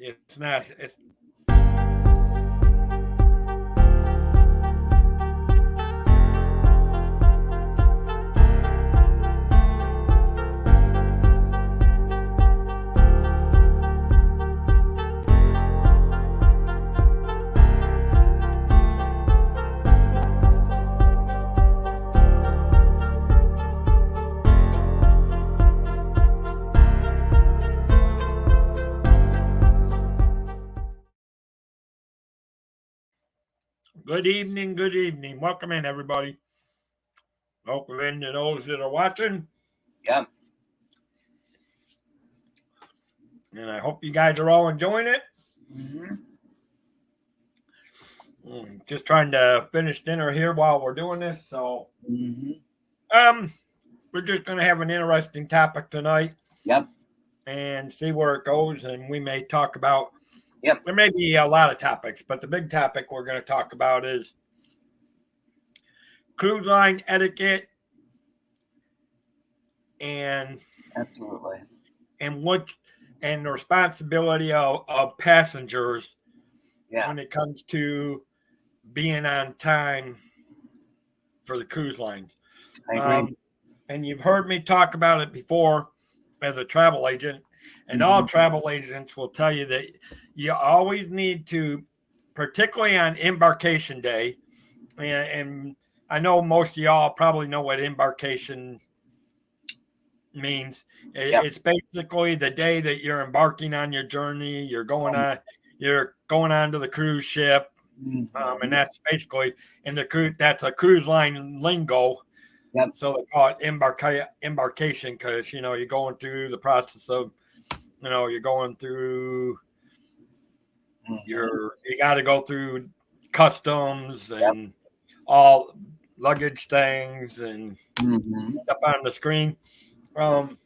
It's not. It's good evening. Good evening. Welcome in, everybody. Welcome in to those that are watching, Yep. and I hope you guys are all enjoying it. Mm-hmm. Just trying to finish dinner here while we're doing this. So, Mm-hmm. we're just going to have an interesting topic tonight. Yep. And see where it goes. And we may talk about. Yep. There may be a lot of topics, but the big topic we're going to talk about is cruise line etiquette and Absolutely. and the responsibility of passengers when it comes to being on time for the cruise lines. I agree. And you've heard me talk about it before as a travel agent, and all travel agents will tell you that you always need to, particularly on embarkation day, and I know most of y'all probably know what embarkation means. It's basically the day that you're embarking on your journey. You're going on to the cruise ship, and that's basically that's a cruise line lingo. Yep. So they call it embarkation because you're going through the process of you're going through you got to go through customs and all luggage things and up on the screen. One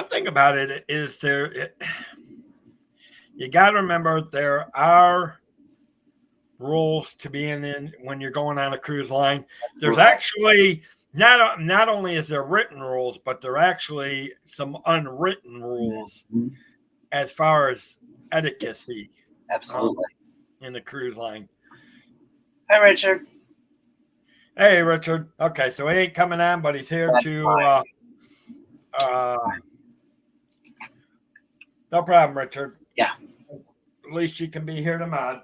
thing about it is you got to remember there are rules to being in when you're going on a cruise line. There's actually not only is there written rules, but there are actually some unwritten rules as far as etiquette. Absolutely. In the cruise line. Hi, Richard. Hey, Richard. Okay, so he ain't coming on, but he's here to. No problem, Richard. Yeah. At least you can be here to mod.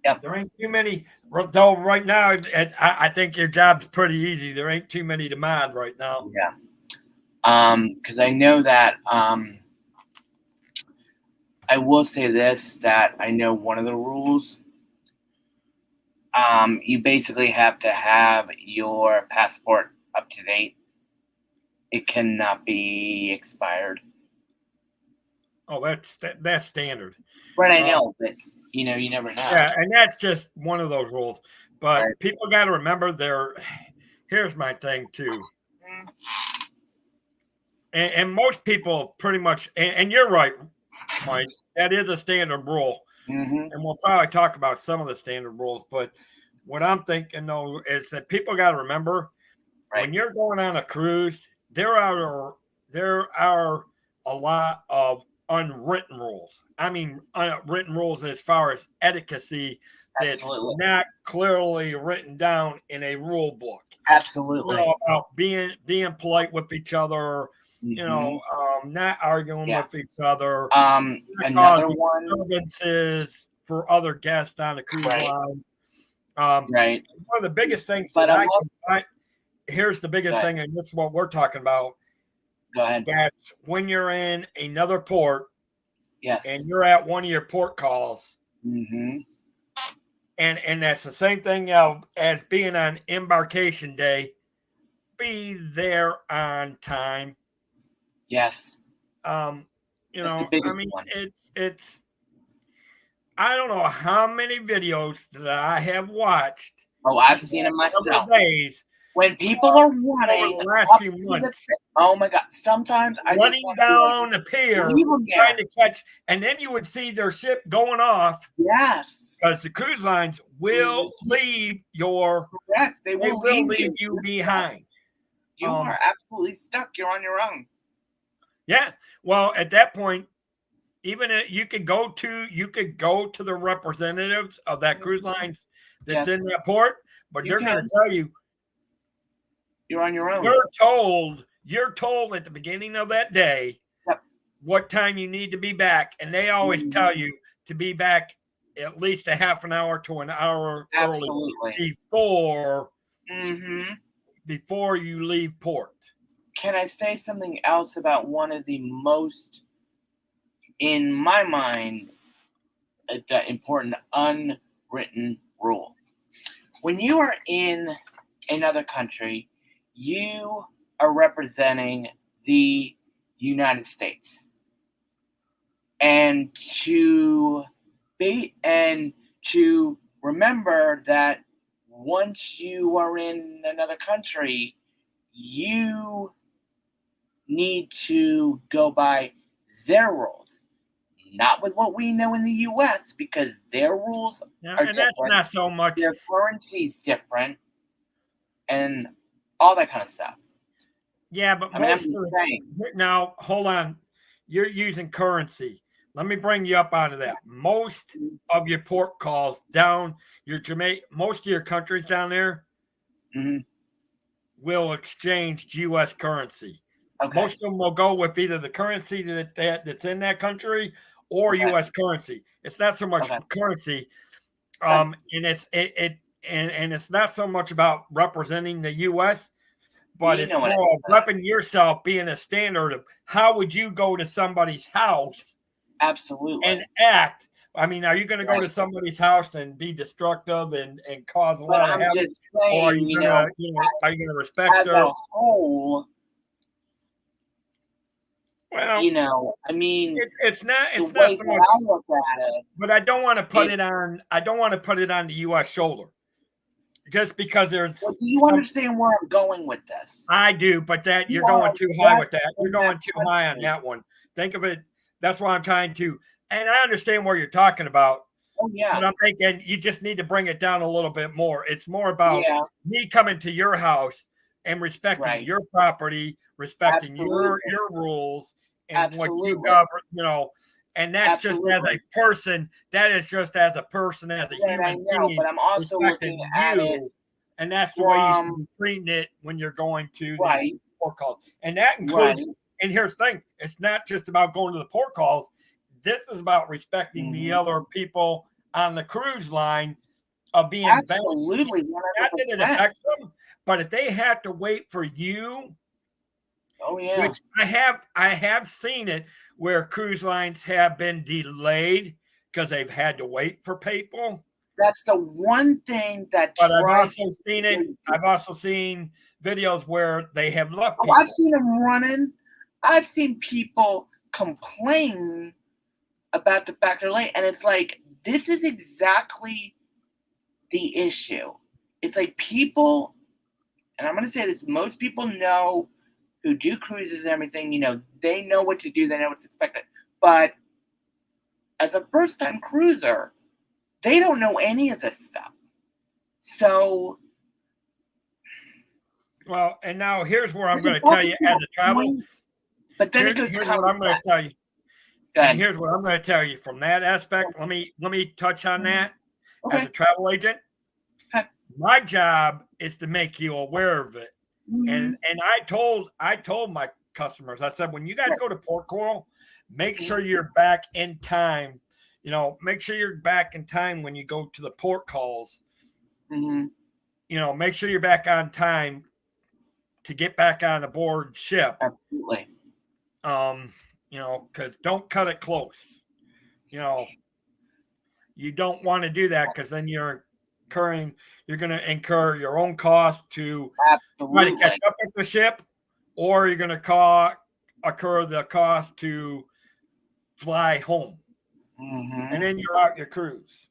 Yep. There ain't too many. Though right now, I think your job's pretty easy. There ain't too many to mod right now. Yeah. Because I know that. I will say this, that I know one of the rules. You basically have to have your passport up to date. It cannot be expired. Oh, that's standard. Right, I know, but you never know. Yeah, and that's just one of those rules. But people got to remember here's my thing too. And most people pretty much, and you're right, Mike, that is a standard rule. And we'll probably talk about some of the standard rules. But what I'm thinking, though, is that people got to remember when you're going on a cruise, there are a lot of unwritten rules. I mean, unwritten rules as far as etiquette that's not clearly written down in a rule book. Absolutely. About being polite with each other, not arguing with each other. Another one. Disturbances for other guests on the cruise line. One of the biggest things here's the biggest thing, and this is what we're talking about. Go ahead. That's when you're in another port, and you're at one of your port calls, and that's the same thing as being on embarkation day. Be there on time. Yes. I mean, it's. I don't know how many videos that I have watched. Oh, I've seen it myself. Days. When people are running the last few months. Oh my God! Sometimes I running down the pier, trying to catch, and then you would see their ship going off. Yes, because the cruise lines will leave your. Correct. They will leave you behind. You are absolutely stuck. You're on your own. Yeah. Well, at that point, even you could go to the representatives of that cruise lines that's Yes, in that port, but you they're going can. to tell you You're on your own. you're told at the beginning of that day Yep. what time you need to be back, and they always tell you to be back at least a half an hour to an hour early Absolutely. before you leave port. Can I say something else about one of the most, in my mind, the important unwritten rule? When you are in another country, you are representing the United States. And to remember that once you are in another country, you need to go by their rules, not with what we know in the U.S., because their rules Yeah, are and that's different. not so much. Their currency's different, and all that kind of stuff. Yeah, but now hold on. You're using currency. Let me bring you up onto that. Most of your port calls down most of your countries down there will exchange U.S. currency. Okay. Most of them will go with either the currency that's in that country or U.S. currency. It's not so much currency, and it's not so much about representing the U.S., but it's more of repping yourself, being a standard of how would you go to somebody's house. Absolutely. And act. I mean, are you going to go to somebody's house and be destructive and cause a lot of havoc? Or are you going to respect their whole? Well, I mean, it's not so much. I look at it, but I don't want to put it on. I don't want to put it on the U.S. shoulder, just because there's. Well, do you understand where I'm going with this? I do, but you're going too high with that. You're going too high on that one. Think of it. That's why I'm trying to. And I understand where you're talking about. Oh, yeah. But I'm thinking you just need to bring it down a little bit more. It's more about me coming to your house and respecting your property, respecting your rules and what you govern, and that's just as a person. That is just as a person, as a human being. But I'm also looking at it. And that's the way you should be treating it when you're going to these port calls. And that includes, and here's the thing, it's not just about going to the port calls. This is about respecting the other people on the cruise line of being absolutely. Not that it affects them, but if they have to wait for you, which I have seen it where cruise lines have been delayed because they've had to wait for people. That's the one thing that. But I've also seen it. I've also seen videos where they have left. I've seen them running. I've seen people complain about the fact they're late, and it's like, this is exactly the issue. It's like people, and I'm going to say this, most people know who do cruises and everything, they know what to do, they know what's expected. But as a first-time cruiser, they don't know any of this stuff. So. Well, and now here's where I'm going to tell you as a travel. But then here's what I'm going to tell you. And here's what I'm going to tell you from that aspect. Let me touch on that as a travel agent. My job is to make you aware of it. And I told my customers, I said, when you guys go to Port Coral, make sure you're back in time. Make sure you're back in time when you go to the port calls. Make sure you're back on time to get back on aboard ship. Absolutely. Because don't cut it close. You don't want to do that because then you're going to incur your own cost to try to catch up with the ship, or you're going to incur the cost to fly home. And then you're out your cruise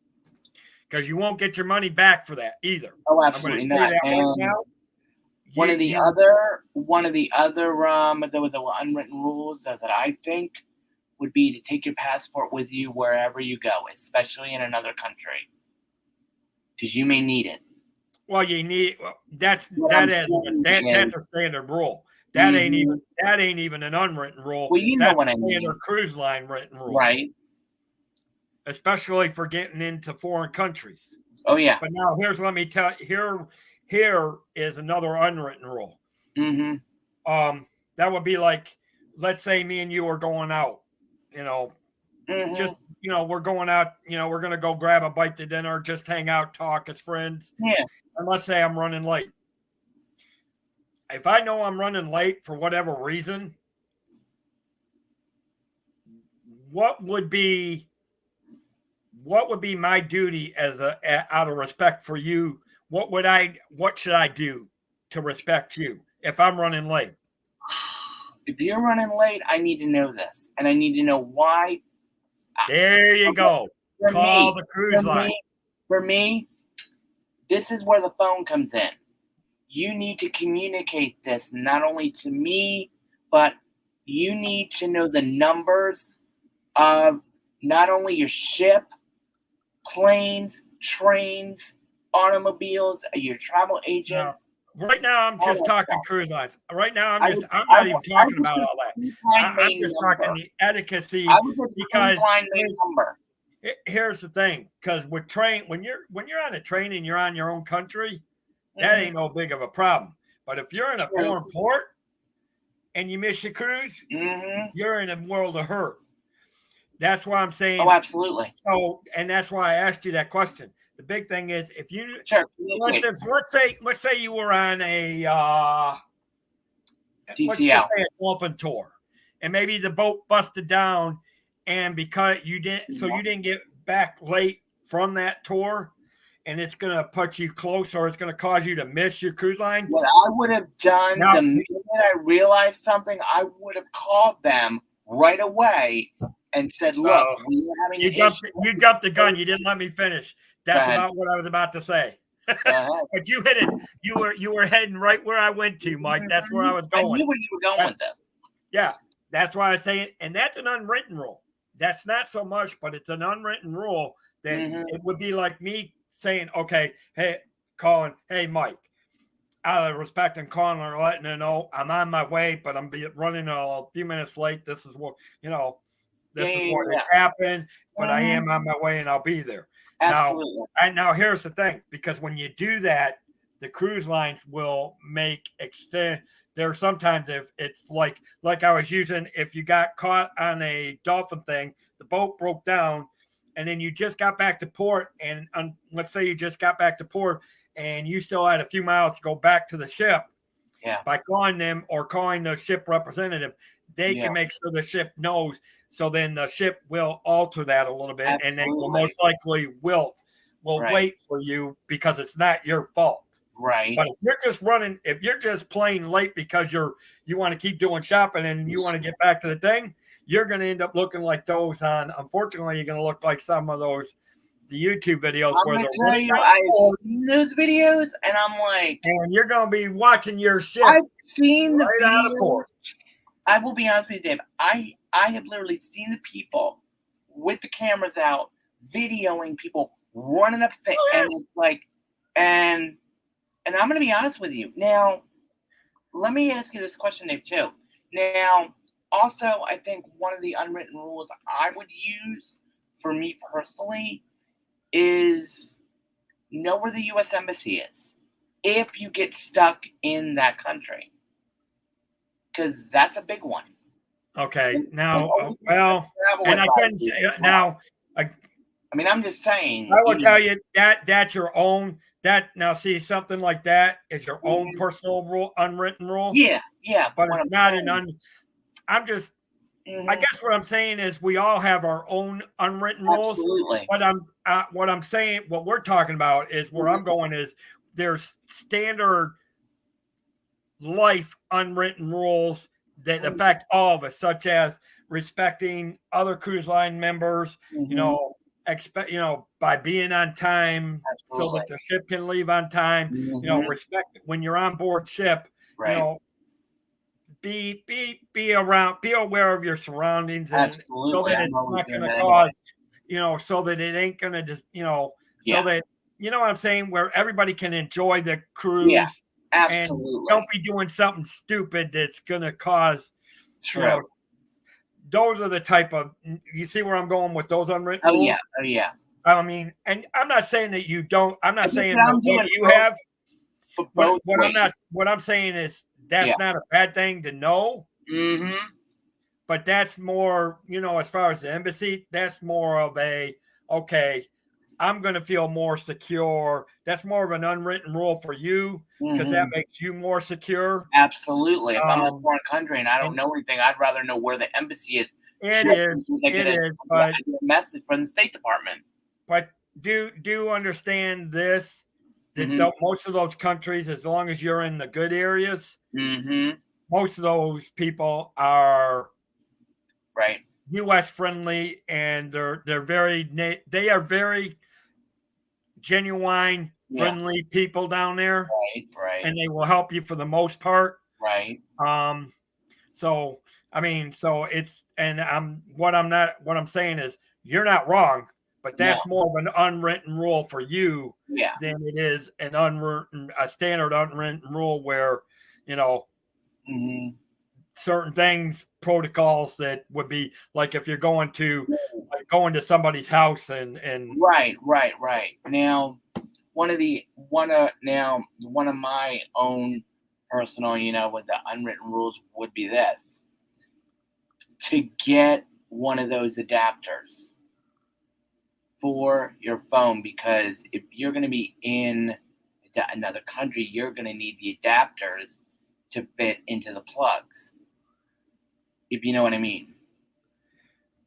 because you won't get your money back for that either. Oh, absolutely not. One of the other unwritten rules that I think would be to take your passport with you wherever you go, especially in another country, because you may need it. Well, you need that's a standard rule. That ain't even an unwritten rule. Well, you know what I mean. Standard cruise line written rule, right? Especially for getting into foreign countries. Oh yeah. But now let me tell you, here is another unwritten rule. That would be like, let's say me and you are going out, just we're going out, we're gonna go grab a bite to dinner, just hang out, talk as friends. Yeah. And let's say I'm running late. If I know I'm running late for whatever reason, what would be my duty out of respect for you? What should I do to respect you if I'm running late? If you're running late, I need to know this, and I need to know why. There you go. Call the cruise line. For me, this is where the phone comes in. You need to communicate this not only to me, but you need to know the numbers of not only your ship, planes, trains, automobiles, your travel agent. No, right now, I'm just talking cruise lines. Right now, I'm not even talking about all that. I'm just talking the etiquette because here's the thing. Because with when you're on a train and you're on your own country, that ain't no big of a problem. But if you're in a foreign port and you miss your cruise, you're in a world of hurt. That's why I'm saying. Oh, absolutely. So, and that's why I asked you that question. The big thing is, if you, for instance, let's say you were on a DCL, a dolphin tour, and maybe the boat busted down, and because you didn't get back late from that tour, and it's going to put you close, or it's going to cause you to miss your cruise line. What I would have done the minute I realized something, I would have called them right away and said, "Look, you jumped the gun. You didn't let me finish. That's about what I was about to say." But you hit it. You were heading right where I went to, Mike. That's where I was going. I knew where you were going with this. Yeah, that's why I was saying, and that's an unwritten rule. That's not so much, but it's an unwritten rule that it would be like me saying, "Okay, hey, Colin, hey, Mike, out of respect and calling her, letting her know I'm on my way, but I'm running a few minutes late. This is what This is what has happened, but I am on my way and I'll be there." Absolutely. Now here's the thing, because when you do that, the cruise lines will extend. There sometimes if it's like I was using, if you got caught on a dolphin thing, the boat broke down, and then you just got back to port, and let's say you just got back to port, and you still had a few miles to go back to the ship. Yeah. By calling them or calling the ship representative, they can make sure the ship knows. So then the ship will alter that a little bit, and they will most likely will wait for you because it's not your fault. Right. But if you're just playing late because you want to keep doing shopping and you want to get back to the thing, you're going to end up looking like those unfortunately, you're going to look like some of the YouTube videos where they're running out. I've seen those videos, and I'm like, and you're going to be watching your ship. I've seen the videos. Out of port. I will be honest with you, Dave. I have literally seen the people with the cameras out videoing people running up the and it's like, and I'm going to be honest with you. Now, let me ask you this question, Dave, too. Now, also, I think one of the unwritten rules I would use for me personally is know where the U.S. Embassy is if you get stuck in that country. Because that's a big one. Okay. Now, and I can say now. I mean, I'm just saying. I will tell you that's your own. Now, see, something like that is your own personal rule, unwritten rule. Yeah. But it's not I'm just. I guess what I'm saying is we all have our own unwritten rules. Absolutely. But what I'm saying, what we're talking about is where I'm going is there's standard life unwritten rules that affect all of us, such as respecting other cruise line members, by being on time so that the ship can leave on time, respect when you're on board ship, be aware of your surroundings, and so that it's not going to cause, so that it ain't going to just, so that, what I'm saying, where everybody can enjoy the cruise. Yeah. Absolutely. And don't be doing something stupid that's going to cause, True. Those are the type of, you see where I'm going with those unwritten Oh rules? yeah. Oh yeah. I mean, and I'm not saying that you don't, I'm not saying I'm what you have, but what I'm saying is that's not a bad thing to know. Mm-hmm. But that's more, as far as the embassy, that's more of a, okay, I'm going to feel more secure. That's more of an unwritten rule for you because that makes you more secure. Absolutely. If I'm in a foreign country and I don't know anything, I'd rather know where the embassy is. It is, but I get a message from the State Department. But do understand this, that most of those countries, as long as you're in the good areas, most of those people are right U.S. friendly, and they are very genuine, friendly people down there. Right. And they will help you for the most part. Right. So I mean, it's, and what I'm saying is you're not wrong, but that's more of an unwritten rule for you than it is a standard unwritten rule where, certain things, protocols that would be like if you're going to somebody's house and right. Now, one of my own personal, with the unwritten rules would be this: to get one of those adapters for your phone, because if you're going to be in another country, you're going to need the adapters to fit into the plugs. If you know what I mean.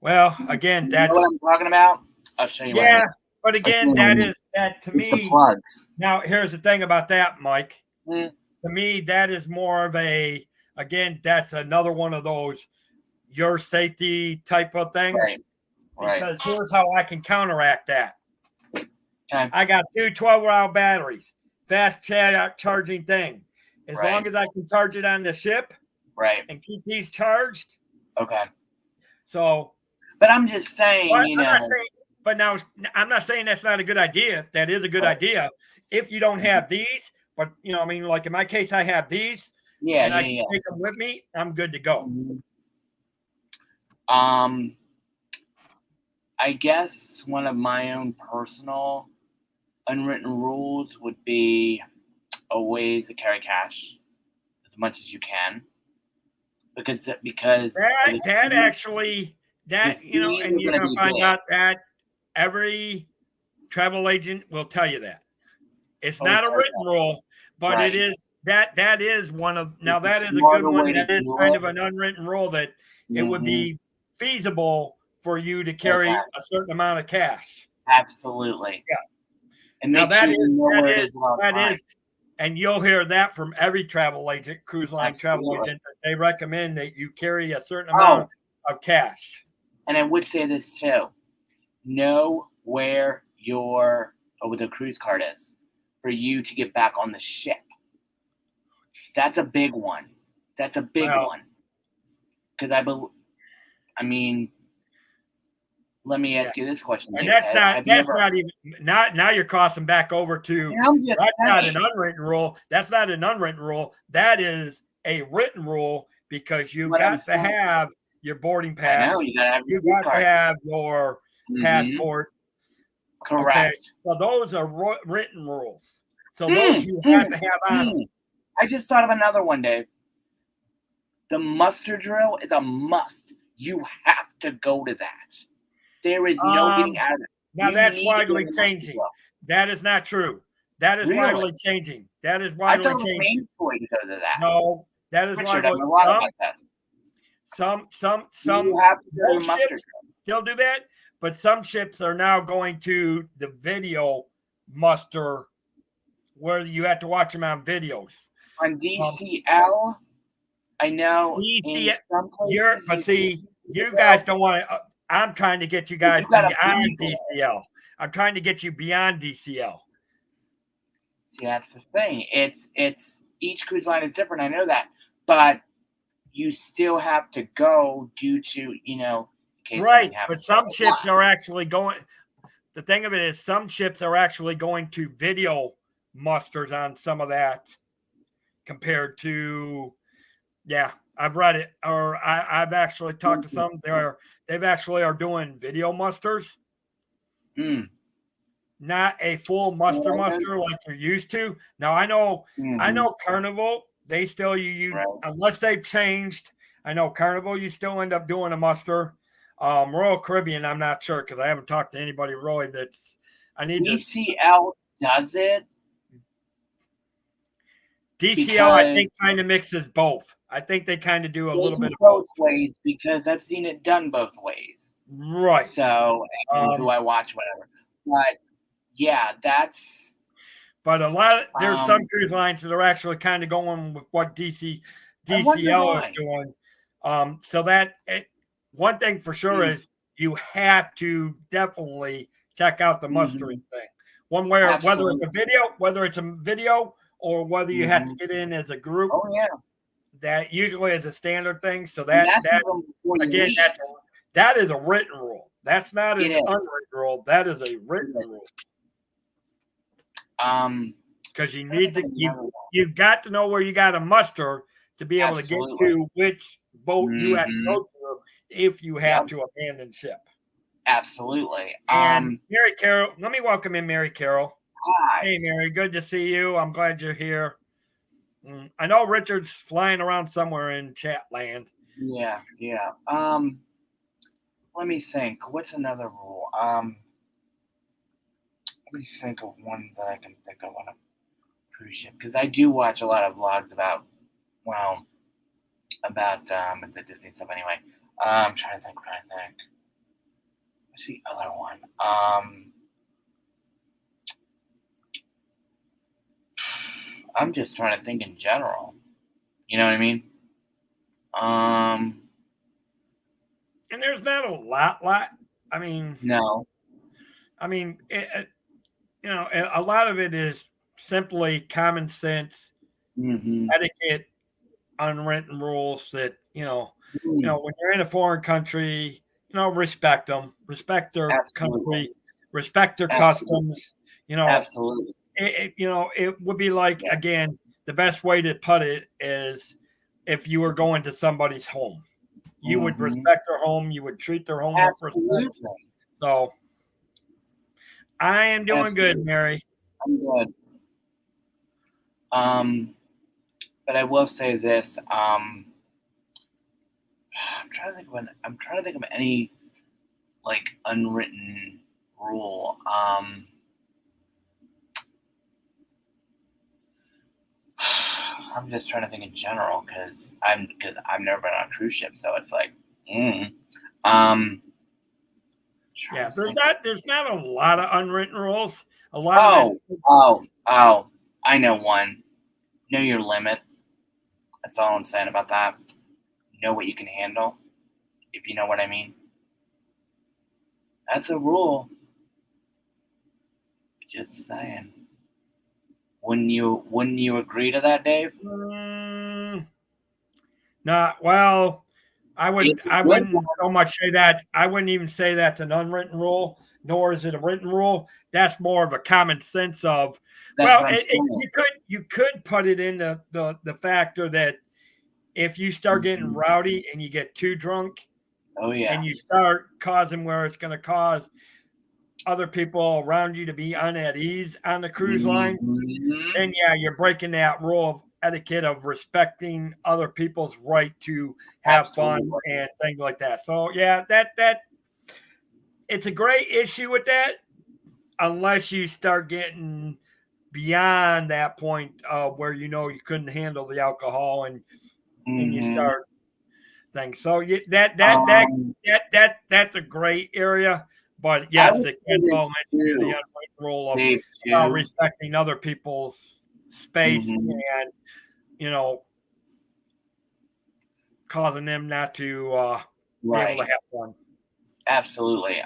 Well, again, that's what I'm talking about. I'll show you. Yeah, but again, that to me. The plugs. Now, here's the thing about that, Mike. To me, that is more of that's another one of those your safety type of things. Right. Because here's how I can counteract that. Okay. I got 2 12-hour batteries, fast charging thing. As long as I can charge it on the ship, and keep these charged. Okay. So, but I'm just saying, I'm not saying that's not a good idea. That is a good idea if you don't have these. But like in my case, I have these. And I can take them with me. I'm good to go. I guess one of my own personal unwritten rules would be always to carry cash as much as you can, because that actually, and you're gonna find out that every travel agent will tell you that it's not a written rule, but it is that is one of that is a good one. That is kind of an unwritten rule that it would be feasible for you to carry a certain amount of cash. Absolutely. Yes. And now that is, and you'll hear that from every travel agent, cruise line travel agent, that they recommend that you carry a certain amount of cash. And I would say this too: know where the cruise card is for you to get back on the ship. That's a big one. That's a big one. Because let me ask you this question. And that's not even now you're crossing back over to not an unwritten rule. That's not an unwritten rule. That is a written rule, because you got to have your boarding pass. I know, you got to have your passport. Correct. Okay? So those are written rules. So those you have to have on them. I just thought of another one, Dave. The muster drill is a must. You have to go to that. There is no getting out of it. Now that's widely changing. That is not true. That is widely changing. That is widely changing. I thought it was mandatory to go to that. No, that is widely. Some you have to go to ships still do that, but some ships are now going to the video muster, where you have to watch them on videos. On DCL, I know. You guys don't want to. I'm trying to get you guys beyond DCL. I'm trying to get you beyond DCL. See, that's the thing. It's each cruise line is different. I know that, but you still have to go due to right. But some ships are actually going. The thing of it is, some ships are actually going to video musters on some of that. compared to, yeah, I've read it, or I've actually talked to some. They've actually are doing video musters, not a full muster like you're used to. Now I know Carnival, they still you unless they've changed. I know Carnival, you still end up doing a muster. Royal Caribbean, I'm not sure because I haven't talked to anybody really that's. I need DCL does it. DCL, I think, kind of mixes both. I think they kind of do a little bit of both ways because I've seen it done both ways. Right. So, who I watch, whatever. But yeah, that's. But there's some cruise lines that are actually kind of going with what DCL is doing. So one thing for sure is you have to definitely check out the mustering thing. One way, whether it's a video, or whether you have to get in as a group. Oh yeah. That usually is a standard thing. So that is a written rule. That's not an unwritten rule. That is a written rule. Because you need you've got to know where you got to muster to be able to get to which boat you have to go to if you have to abandon ship. Absolutely. And Mary Carol, let me welcome in Mary Carol. Hi. Hey, Mary, good to see you. I'm glad you're here. I know Richard's flying around somewhere in chat land. Yeah. Let me think. What's another rule? Let me think of one that I can think of on a cruise ship, because I do watch a lot of vlogs about the Disney stuff anyway. I'm trying to think. What's the other one? I'm just trying to think in general. You know what I mean? And there's not a lot. I mean, no. I mean, a lot of it is simply common sense, etiquette, unwritten rules that when you're in a foreign country, respect them, respect their country, respect their customs. Absolutely. It would be like, again, the best way to put it is if you were going to somebody's home, you would respect their home, you would treat their home with respect. So I am doing good, Mary. I'm good. But I will say this. I'm trying to think of any like unwritten rule. I'm just trying to think in general because I've never been on a cruise ship, so it's like, yeah, there's not a lot of unwritten rules. A lot of I know one. Know your limit. That's all I'm saying about that. Know what you can handle, if you know what I mean. That's a rule. Just saying. Wouldn't you agree to that, Dave? Well, I wouldn't so much say that. I wouldn't even say that's an unwritten rule, nor is it a written rule. That's more of a common sense of. You could put it in the factor that if you start getting rowdy and you get too drunk, and you start causing where it's going to cause other people around you to be at ease on the cruise line, then you're breaking that rule of etiquette of respecting other people's right to have fun and things like that. So that it's a great issue with that, unless you start getting beyond that point where you couldn't handle the alcohol and you start things. So that's a great area. But yes, it can fall into the role of respecting other people's space and causing them not to be able to have fun. Absolutely.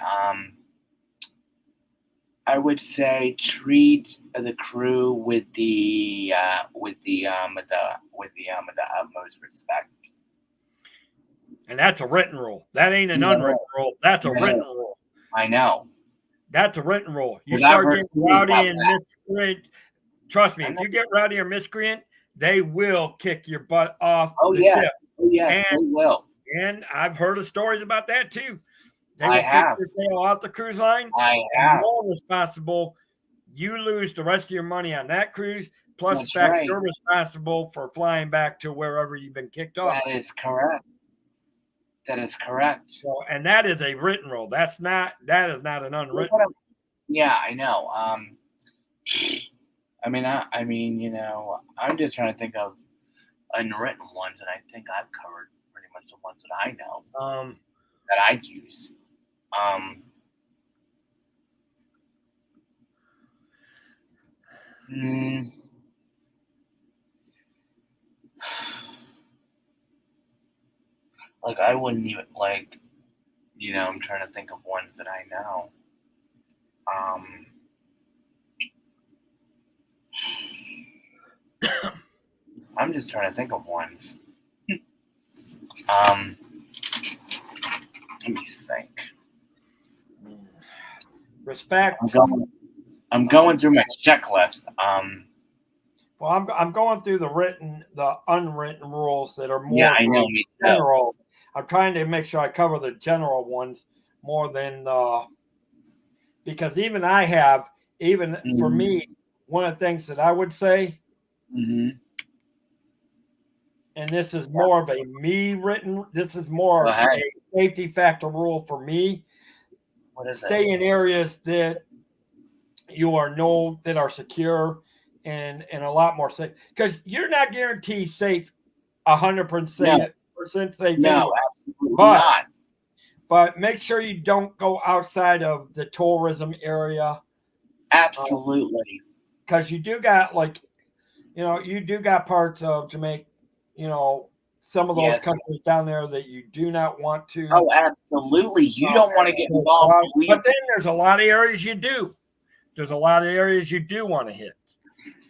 I would say treat the crew with the utmost respect. And that's a written rule. That ain't an unwritten rule. That's a written rule. I know. That's a written rule. You start getting rowdy and miscreant. Trust me, if you get rowdy or miscreant, they will kick your butt off Oh the yeah, ship. oh yes, And, they will. and I've heard of stories about that too. They I will kick have. your tail off the cruise line, I and have. you're responsible. You lose the rest of your money on that cruise, plus the That's fact right. you're responsible for flying back to wherever you've been kicked off. That is correct. That is correct. So, and that is a written rule. That is not an unwritten. Yeah, I know. I mean, you know, I'm just trying to think of unwritten ones, and I think I've covered pretty much the ones that I know that I'd use. Like I wouldn't even like, you know, I'm trying to think of ones that I know. I'm just trying to think of ones. Let me think. Respect. I'm going through my checklist. Well, I'm going through the unwritten rules that are more yeah, I know, me too. general. I'm trying to make sure I cover the general ones more than because even I have for me, one of the things that I would say, and this is more of a me written. This is more of a safety factor rule for me. Stay in areas that you that are secure and a lot more safe, because you're not guaranteed safe 100% safe. No, absolutely not. But make sure you don't go outside of the tourism area. Absolutely. Because you do got you do got parts of Jamaica, some of those countries down there that you do not want to. Oh, absolutely. You don't want to get involved. But then there's a lot of areas you do. There's a lot of areas you do want to hit.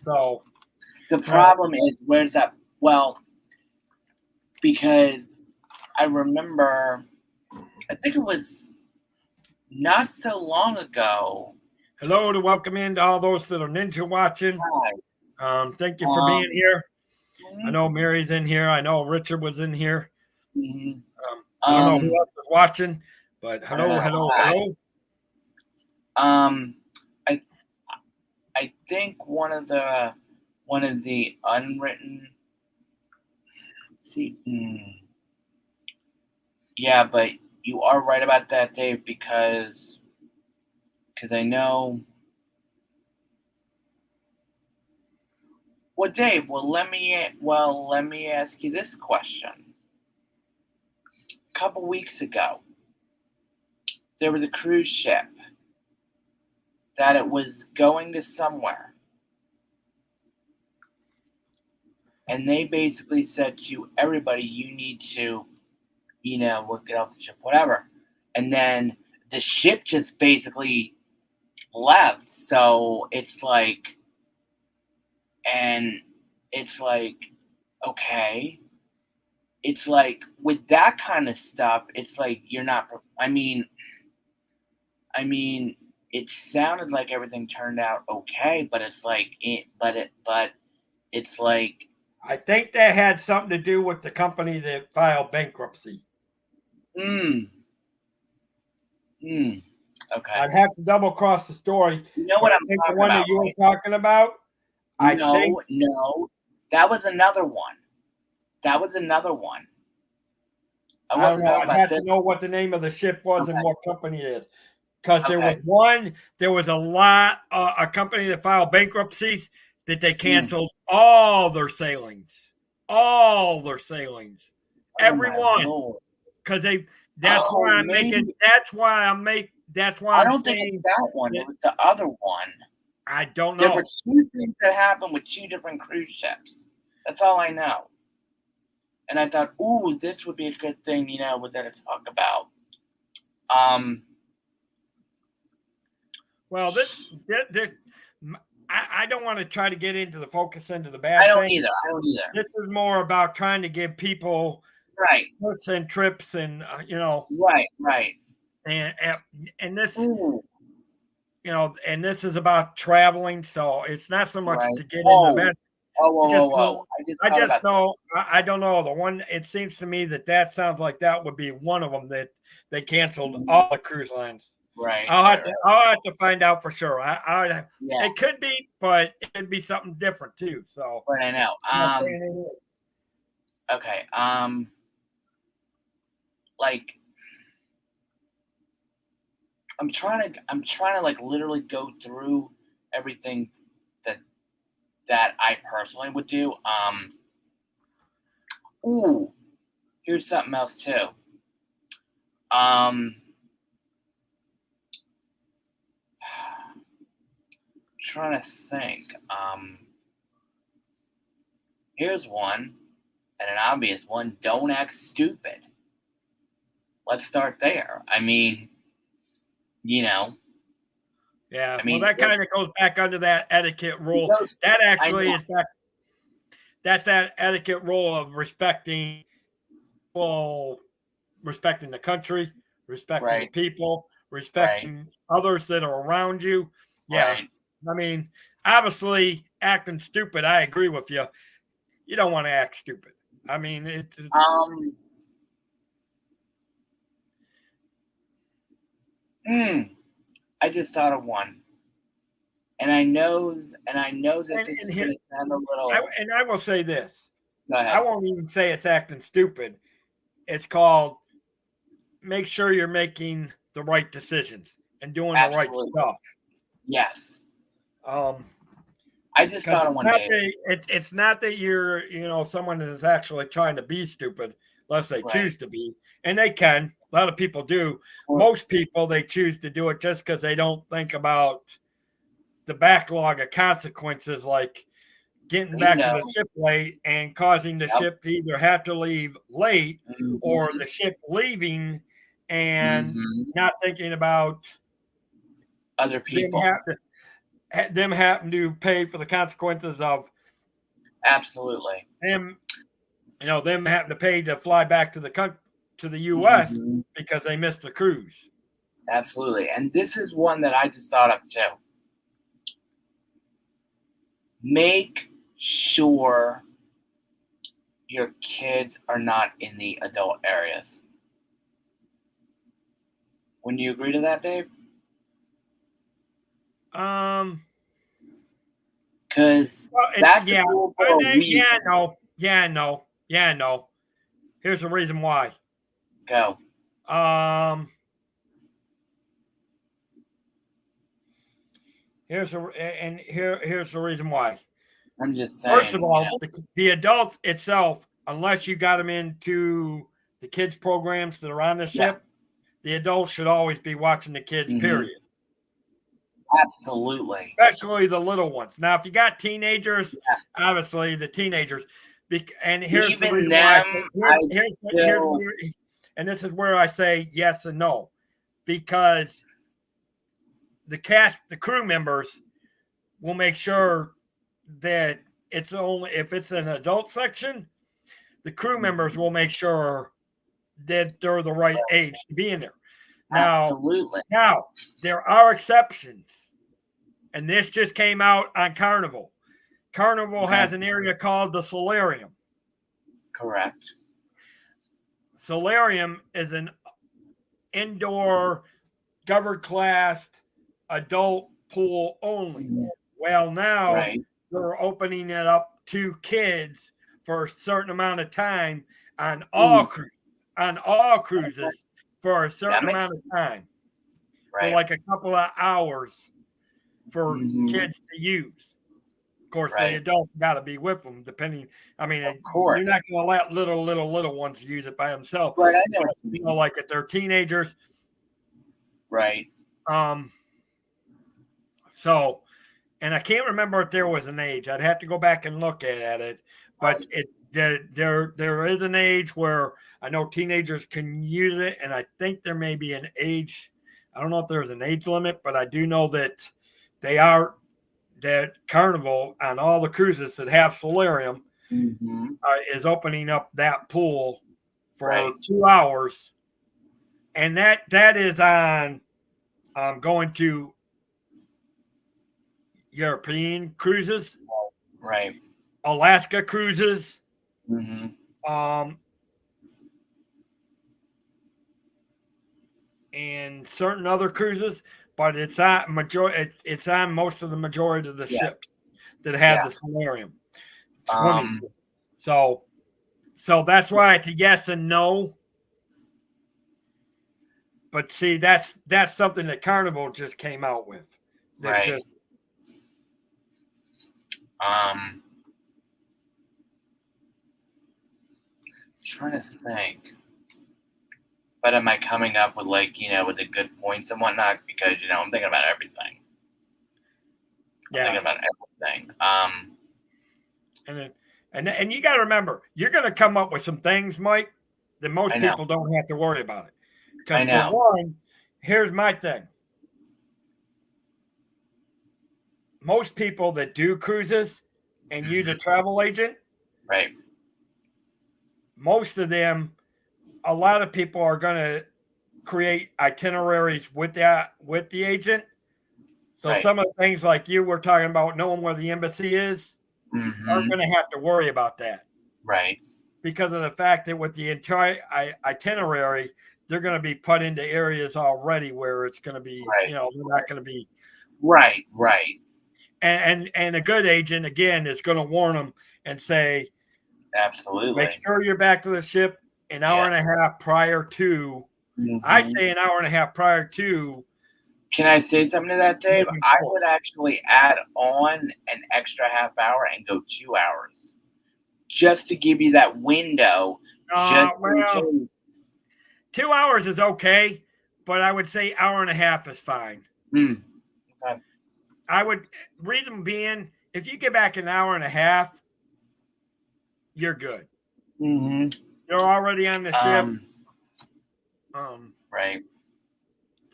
So the problem is, where's that? Well, because I remember, I think it was not so long ago. Hello to welcome in to all those that are ninja watching. Hi. Thank you for being here. I know Mary's in here. I know Richard was in here. I don't know who else is watching, but hello. I think one of the unwritten. Yeah, but you are right about that, Dave, because I know. Well, Dave, let me ask you this question. A couple weeks ago, there was a cruise ship that it was going to somewhere, and they basically said to everybody, you need to, we'll get off the ship, whatever. And then the ship just basically left. So it's like, okay. It's like, with that kind of stuff, it's like you're not, I mean, it sounded like everything turned out okay, but it's like, it's like, I think that had something to do with the company that filed bankruptcy. Okay. I'd have to double cross the story. You know what I'm talking the one about, that you were talking about? No. That was another one. I don't know. I'd have to know what the name of the ship was and what company it is. Because there was a company that filed bankruptcies that they canceled all their sailings. Everyone. Because that's why I'm making, that's why I'm think it's that one. It was the other one. I don't know. There were two things that happened with two different cruise ships. That's all I know. And I thought, ooh, this would be a good thing, with that to talk about. Well, I don't want to try to get into the focus into the bad thing. I don't either. This is more about trying to give people trips and trips and Right. And this and this is about traveling, so it's not so much to get into the bad. Oh, whoa, I whoa, just whoa! know. I Thought just about know. I don't know the one. It seems to me that sounds like that would be one of them that they canceled all the cruise lines. right, I'll have to find out for sure. yeah, It could be, but it could be something different too. So but I know. I'm not saying it is. Okay. Like I'm trying to like literally go through everything that I personally would do. Ooh, here's something else too. Um, trying to think. Here's one, and an obvious one. Don't act stupid. Let's start there. I mean, you know, Yeah. I Well, mean, that kind of goes back under that etiquette rule. goes, That I actually know, is that's that etiquette rule of respecting well, respecting the country, respecting the right, people, right, respecting others that are around you. Yeah. right. I mean, obviously, acting stupid, I agree with you. You don't want to act stupid. I mean, it's Um, I just thought of one, and I know that this and is here going to sound a little. I will say this. Go I ahead. won't even say it's acting stupid. It's called make sure you're making the right decisions and doing the right Absolutely. stuff. Yes. Um, I just because thought of one, Dave. it's not that you're someone is actually trying to be stupid unless they Right. choose to be, and they can. A lot of people do. Or, Most people they choose to do it just because they don't think about the backlog of consequences, like getting back to bingo. the ship late and causing the Yep. ship to either have to leave late or Mm-hmm. the ship leaving and Mm-hmm. not thinking about Other them people. have to them having to pay for the consequences of Absolutely. them, them having to pay to fly back to the U.S. Mm-hmm. because they missed the cruise. Absolutely. And this is one that I just thought of too. Make sure your kids are not in the adult areas. Wouldn't you agree to that, Dave? Um, Because well, that's a rule for a reason. no. Here's the reason why. Go. Um, here's here's the reason why. I'm just First of saying, all, the adults itself, unless you got them into the kids programs that are on the Yeah. ship, the adults should always be watching the kids. Mm-hmm. Period. Absolutely. Especially the little ones. Now, if you got teenagers, Yes. obviously the teenagers. And here's Even the reason them, why. still. And this is where I say yes and no, because the crew members will make sure that it's only if it's an adult section, the crew members will make sure that they're the right age to be in there. Absolutely. Now there are exceptions, and this just came out on Carnival. Carnival has an area called the Solarium. Correct. Solarium is an indoor, governed class adult pool only. Mm-hmm. Well, now Right. they're opening it up to kids for a certain amount of time on all cruises for a certain amount of time, for Right. like a couple of hours for Mm-hmm. kids to use. Of course, Right. the adults got to be with them, depending. I mean, Of course. you're not going to let little ones use it by themselves. Right. I know. But, like if they're teenagers. Right. So, and I can't remember if there was an age. I'd have to go back and look at it. But there is an age where I know teenagers can use it, and I think there may be an age. I don't know if there's an age limit, but I do know that that Carnival on all the cruises that have Solarium is opening up that pool for 2 hours, and that is on going to European cruises. Right. Alaska cruises, Mm-hmm. And certain other cruises, but it's on it's on most of the majority of the Yeah. ships that have Yeah. the solarium swimming Um, pool. So that's why it's a yes and no. But see, that's something that Carnival just came out with. That right. just Trying to think. But am I coming up with with the good points and whatnot? Because I'm thinking about everything. I'm thinking about everything. And you got to remember, you're going to come up with some things, Mike, that most people don't have to worry about it. Because for one, here's my thing. Most people that do cruises and use a travel agent, right. most of them, a lot of people are going to create itineraries with the agent. So some of the things like you were talking about, knowing where the embassy is, aren't going to have to worry about that. Right. Because of the fact that with the entire itinerary, they're going to be put into areas already where it's going to be, they're not going to be. Right. And a good agent, again, is going to warn them and say, absolutely, make sure you're back to the ship an hour and a half prior to. I say an hour and a half prior to. Can I say something to that, Dave? I would actually add on an extra half hour and go 2 hours. Just to give you that window. 2 hours is okay, but I would say hour and a half is fine. Okay. I would, reason being, if you get back an hour and a half, you're good. Mm-hmm. You're already on the ship. Right.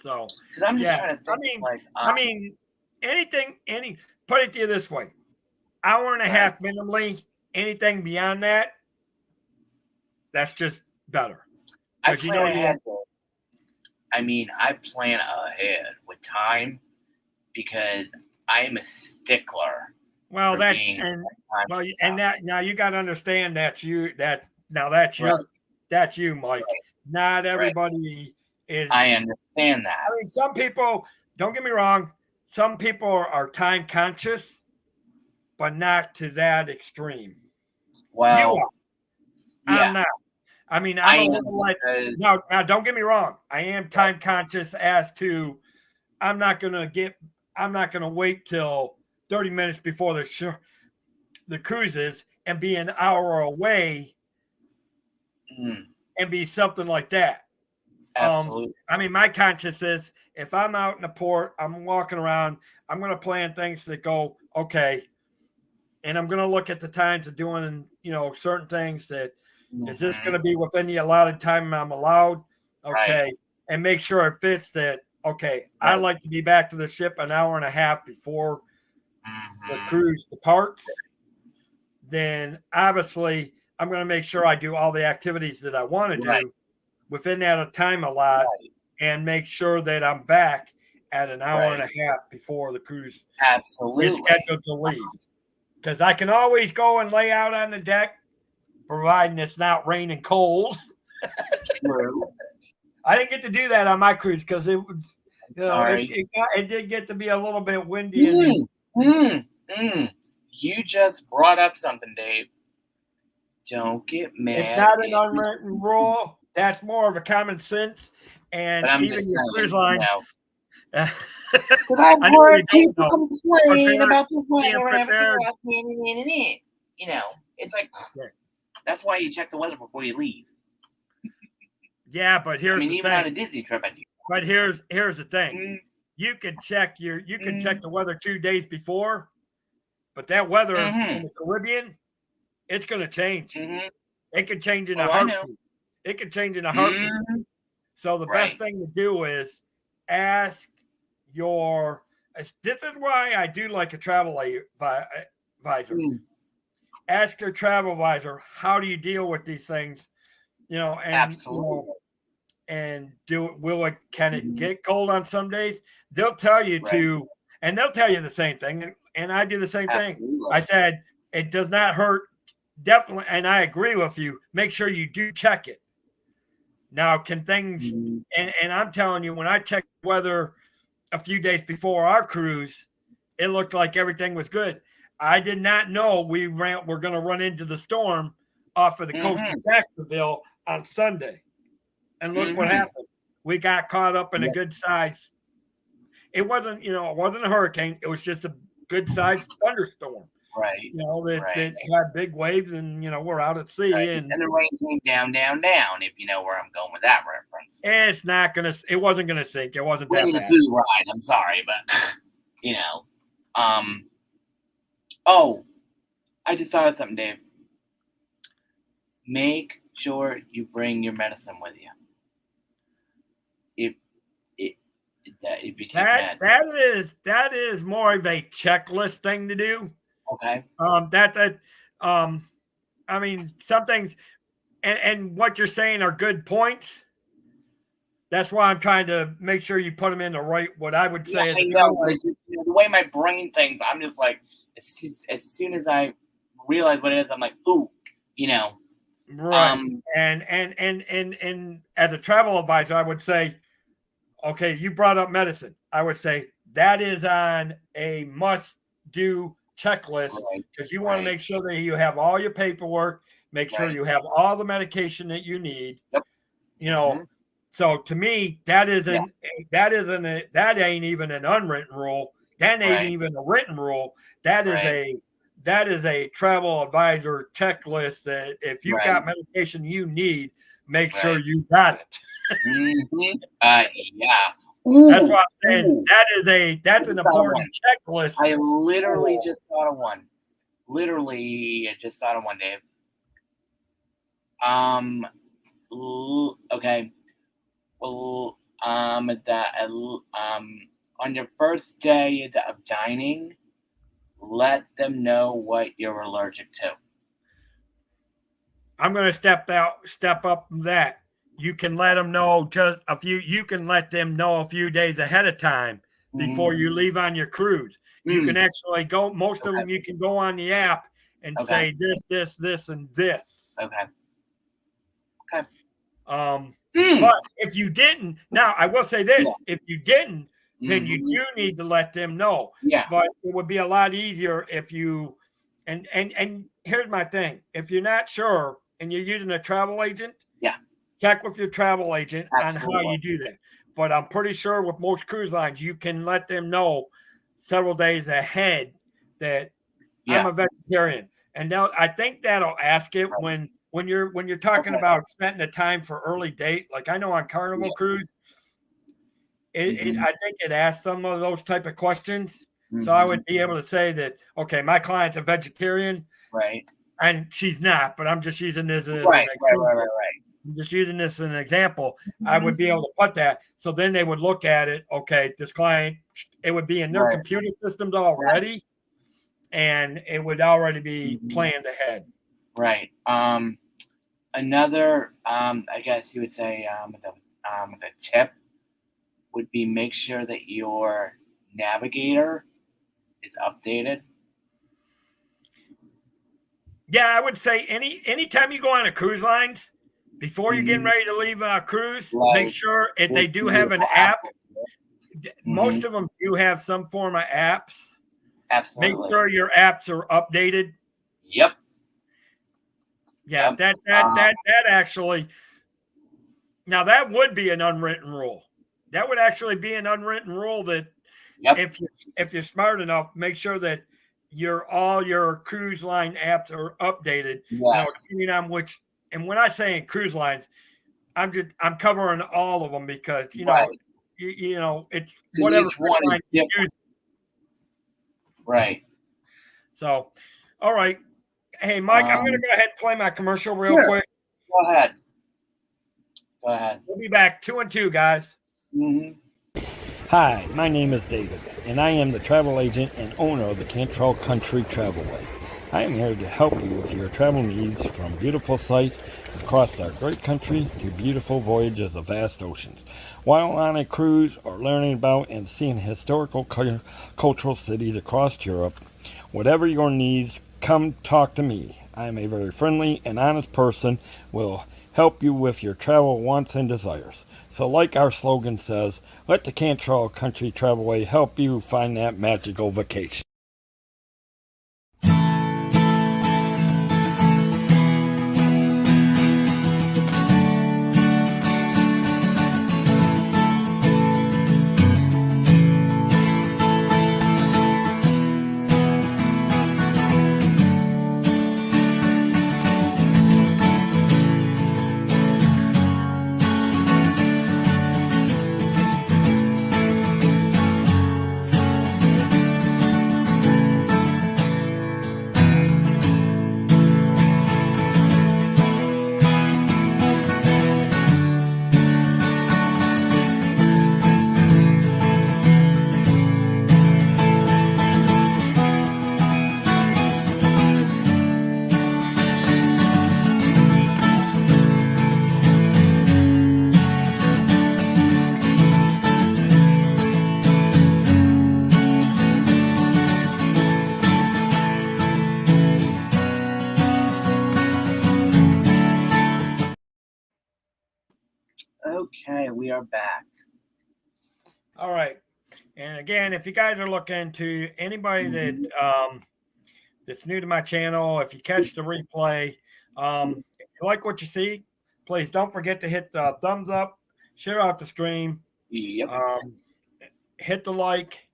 So, I'm just trying to think, I mean, put it to you this way: hour and a half minimally. Anything beyond that, that's just better. I plan ahead. I plan ahead with time because I'm a stickler. Well, now you got to understand that's you. That's you, Mike. Right. Not everybody is. I understand that. I mean, some people. Don't get me wrong. Some people are time conscious, but not to that extreme. Well, you are. Yeah. I'm not. I mean, I'm a little like now. Don't get me wrong. I am time conscious as to I'm not gonna wait till 30 minutes before the cruises and be an hour away and be something like that. Absolutely. I mean, my conscience is if I'm out in the port, I'm walking around, I'm going to plan things that go, okay. And I'm going to look at the times of doing, certain things that is this going to be within the allotted time I'm allowed? Okay. Right. And make sure it fits that. Okay. Right. I like to be back to the ship an hour and a half before the cruise departs. Then obviously I'm going to make sure I do all the activities that I want to do within that time allot and make sure that I'm back at an hour and a half before the cruise is scheduled to leave. Because I can always go and lay out on the deck, providing it's not raining cold. True. I didn't get to do that on my cruise because it was, it did get to be a little bit windy. You just brought up something, Dave. Don't get mad. It's not an unwritten rule. That's more of a common sense. And even your cruise line. Because I've heard people complain about the weather and everything. It's like, that's why you check the weather before you leave. Yeah, but here's the thing. Even on a Disney trip, I do. But here's the thing. You can check check the weather 2 days before, but that weather in the Caribbean, it's going to change. It can change in a heartbeat. It can change in a heartbeat. So the best thing to do is ask your. This is why I do like a travel advisor. Ask your travel advisor, how do you deal with these things? And absolutely. And can it get cold on some days? They'll tell you to, and they'll tell you the same thing. And I do the same thing. I said, it does not hurt. Definitely, and I agree with you. Make sure you do check it. Now, can things, and I'm telling you, when I checked weather a few days before our cruise, it looked like everything was good. I did not know we're going to run into the storm off of the coast of Jacksonville on Sunday. And look what happened. We got caught up in a good size. It wasn't a hurricane. It was just a good sized thunderstorm. Right. That had big waves, and we're out at sea, and the rain came down, if you know where I'm going with that reference. It's not gonna. It wasn't gonna sink. It wasn't that bad. Ride. I'm sorry, but Oh, I just thought of something, Dave. Make sure you bring your medicine with you. If you take meds. That is more of a checklist thing to do. Okay. I mean, some things, and what you're saying are good points. That's why I'm trying to make sure you put them in the right, what I would say. The way my brain thinks, I'm just like, as soon as I realize what it is, I'm like, ooh, Right. And as a travel advisor, I would say, okay, you brought up medicine. I would say that is on a must-do checklist, because you want to make sure that you have all your paperwork, make sure you have all the medication that you need. Yep. So to me, that ain't even an unwritten rule. That ain't even a written rule. That is a travel advisor checklist that if you got medication you need, make sure you got it. Yeah. Ooh, that's what I'm saying. That's an important checklist. I literally just thought of one. Dave. Okay. Well, on your first day of dining, let them know what you're allergic to. I'm going to step up from that. You can let them know you can let them know a few days ahead of time before you leave on your cruise. You can actually go, most of them you can go on the app and say this, and this. Okay. But if you didn't, now I will say this, if you didn't, then you do need to let them know. Yeah. But it would be a lot easier if you, and here's my thing. If you're not sure and you're using a travel agent, check with your travel agent on how you do that. But I'm pretty sure with most cruise lines, you can let them know several days ahead that I'm a vegetarian. And now I think that'll ask it when you're talking about setting a time for early date. Like I know on Carnival Cruise, I think it asks some of those type of questions. So I would be able to say that, okay, my client's a vegetarian. Right. And she's not, but I'm just using this as an example. Right. I'm just using this as an example. I would be able to put that. So then they would look at it. Okay, this client, it would be in their computer systems already, and it would already be planned ahead. Right. Another, I guess you would say, the tip would be make sure that your navigator is updated. Yeah, I would say anytime you go on a cruise lines, before you're getting ready to leave a cruise, make sure if they do have an app, most of them do have some form of apps. Absolutely. Make sure your apps are updated. Yep. Yeah, that actually, now that would be an unwritten rule. That would actually be an unwritten rule that if you're smart enough, make sure that all your cruise line apps are updated. Depending on which. And when I say in cruise lines, I'm covering all of them because it's whatever cruise line you use. Right. So, all right. Hey, Mike, I'm going to go ahead and play my commercial real quick. Go ahead. We'll be back 2 and 2, guys. Hi, my name is David, and I am the travel agent and owner of the Cantrell Country Travelway. I am here to help you with your travel needs from beautiful sights across our great country to beautiful voyages of vast oceans. While on a cruise or learning about and seeing historical cultural cities across Europe, whatever your needs, come talk to me. I am a very friendly and honest person, will help you with your travel wants and desires. So like our slogan says, let the Cantrell Country Travelway help you find that magical vacation. Okay, we are back. All right. And again, if you guys are looking to anybody that's new to my channel, if you catch the replay, if you like what you see, please don't forget to hit the thumbs up, share out the stream, Yep. hit the like,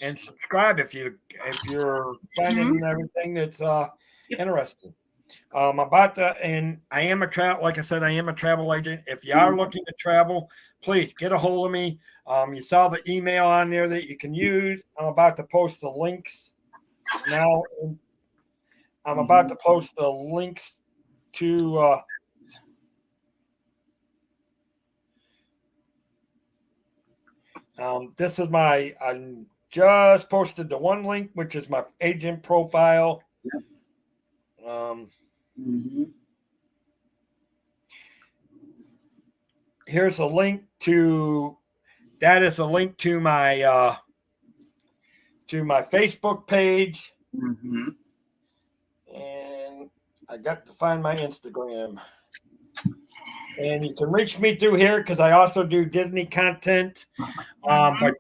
and subscribe if you're finding everything that's interesting. And I am like I said, I am a travel agent. If you are looking to travel, please get a hold of me. You saw the email on there that you can use. I'm about to post the links now. I'm about to post the links to this is I just posted the one link, which is my agent profile. Here's a link to that is a link to my Facebook page. And I got to find my Instagram. And you can reach me through here because I also do Disney content. But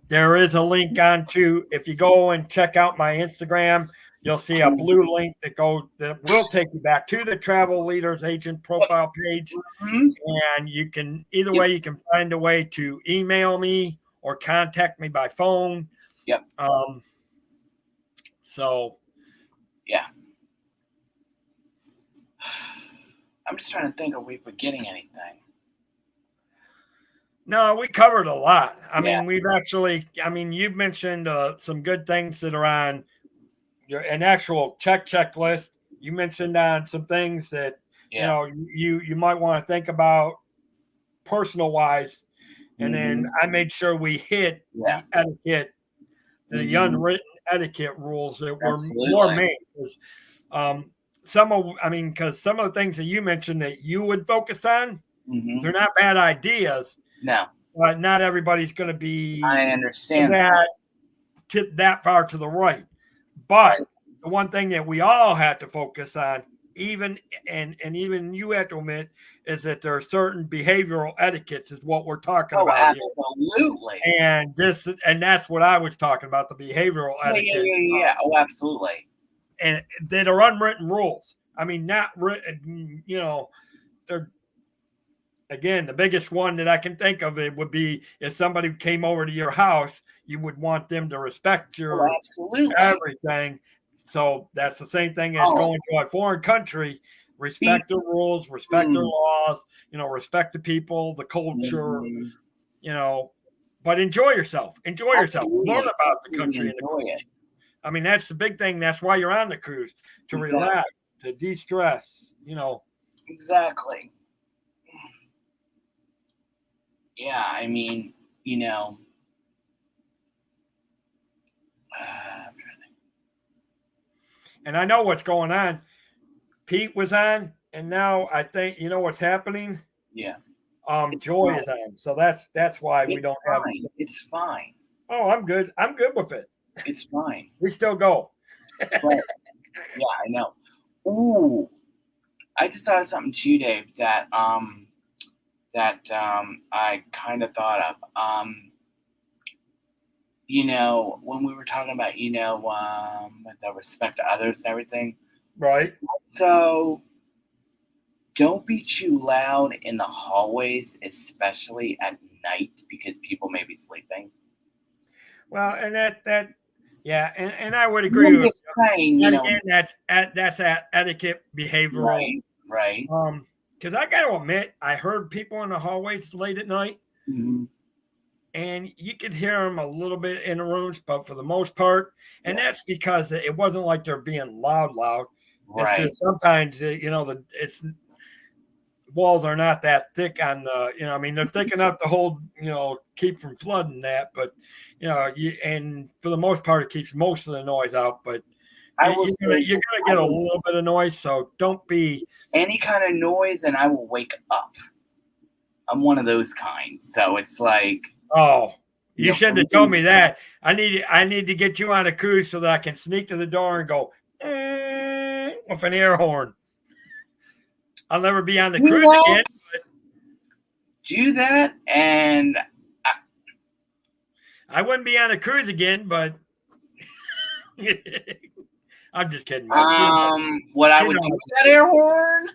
there is a link if you go and check out my Instagram, you'll see a blue link that will take you back to the Travel Leaders Agent profile page. And you can you can find a way to email me or contact me by phone. Yep. So yeah. I'm just trying to think, are we forgetting anything? No, we covered a lot. I mean, you've mentioned some good things that are on an actual checklist. You mentioned on some things that you might want to think about personal wise, and then I made sure we hit the etiquette, the unwritten etiquette rules that were more main. Because some of the things that you mentioned that you would focus on, they're not bad ideas. No, but not everybody's going to be. I understand that far to the right. But the one thing that we all have to focus on, even you have to admit, is that there are certain behavioral etiquettes is what we're talking about. Absolutely. Here. And that's what I was talking about, the behavioral etiquette. Yeah. Oh, absolutely. And that are unwritten rules. I mean, not written, they're. Again, the biggest one that I can think of it would be if somebody came over to your house, you would want them to respect your everything. So that's the same thing as going to a foreign country. Respect the rules, respect their laws, respect the people, the culture, but enjoy yourself. Enjoy yourself. Learn about the country and the culture. I mean, that's the big thing. That's why you're on the cruise, to relax, to de-stress, Exactly. Yeah, I mean, and I know what's going on. Pete was on, and now I think what's happening. Yeah. Joy is on, so that's why we don't have. It's fine. Oh, I'm good. I'm good with it. It's fine. We still go. Right. Yeah, I know. Ooh, I just thought of something too, Dave, that I kind of thought of. When we were talking about, the respect to others and everything. Right. So don't be too loud in the hallways, especially at night, because people may be sleeping. Well, and yeah, and I would agree I'm with just saying, you. And again, that's that etiquette behavioral. right. Because I got to admit, I heard people in the hallways late at night, Mm-hmm. and you could hear them a little bit in the rooms, but for the most part, and that's because it wasn't like they're being loud. It's Right. just sometimes it's walls are not that thick on the, I mean, they're thick enough to hold, keep from flooding that, but and for the most part, it keeps most of the noise out. But I will you're gonna get a little bit of noise, so don't be any kind of noise, and I will wake up. I'm one of those kinds, so it's like, oh. You shouldn't have told me that. I need to get you on a cruise so that I can sneak to the door and go with an air horn. I'll never be on the cruise again. But do that, and I wouldn't be on a cruise again, but I'm just kidding, Mike. what I would do with that air horn?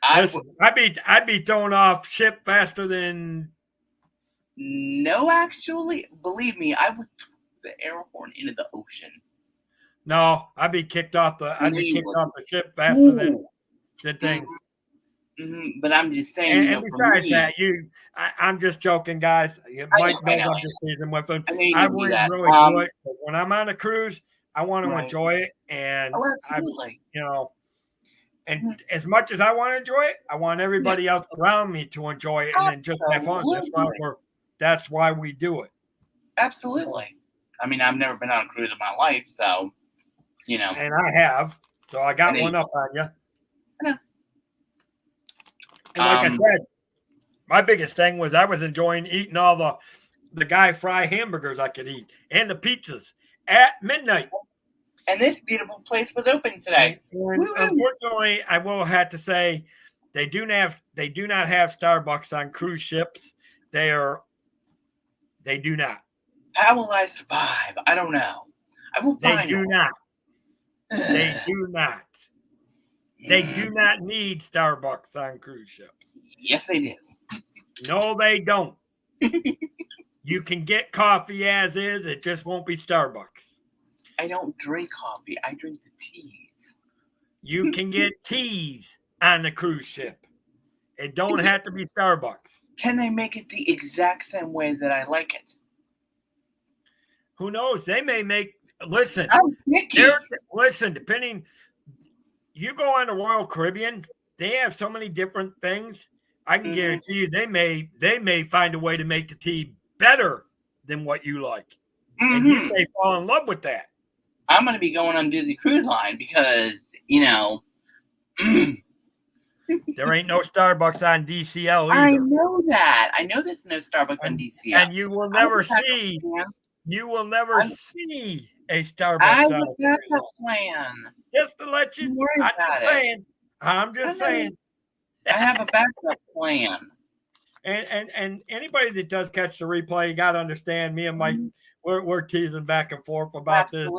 I'd be thrown off ship faster than. No, actually, believe me, I would throw the air horn into the ocean. No, I'd be kicked off the ship faster than the thing. Mm-hmm. But I'm just saying, and besides that, I'm just joking, guys. Mike knows I'm just teasing with him. I wouldn't really do it. But when I'm on a cruise, I want to enjoy it, and absolutely. And as much as I want to enjoy it, I want everybody else around me to enjoy it and then just have fun. That's why we do it. Absolutely. I mean, I've never been on a cruise in my life, so And I have, so I got one up on you. I know. And like I said, my biggest thing was I was enjoying eating all the guy fry hamburgers I could eat and the pizzas at midnight. And this beautiful place was open today. And unfortunately, I will have to say they do not have Starbucks on cruise ships. They do not. How will I survive? I don't know. I will find They do not. They do not. They do not need Starbucks on cruise ships. Yes, they do. No, they don't. You can get coffee as is. It just won't be Starbucks. I don't drink coffee. I drink the teas. You can get teas on the cruise ship. It don't have to be Starbucks. Can they make it the exact same way that I like it? Who knows? They may make. Listen. I'm picky. Listen. Depending. You go on the Royal Caribbean. They have so many different things. I can guarantee you they may find a way to make the tea better than what you like, and you may fall in love with that. I'm going to be going on Disney Cruise Line because there ain't no Starbucks on DCL either. I know that. I know there's no Starbucks on DCL, and you will never see. You will never see a Starbucks. I have a backup plan. Just to let you. I'm just saying. I have a backup plan. And anybody that does catch the replay, you got to understand. Me and Mike, we're teasing back and forth about this.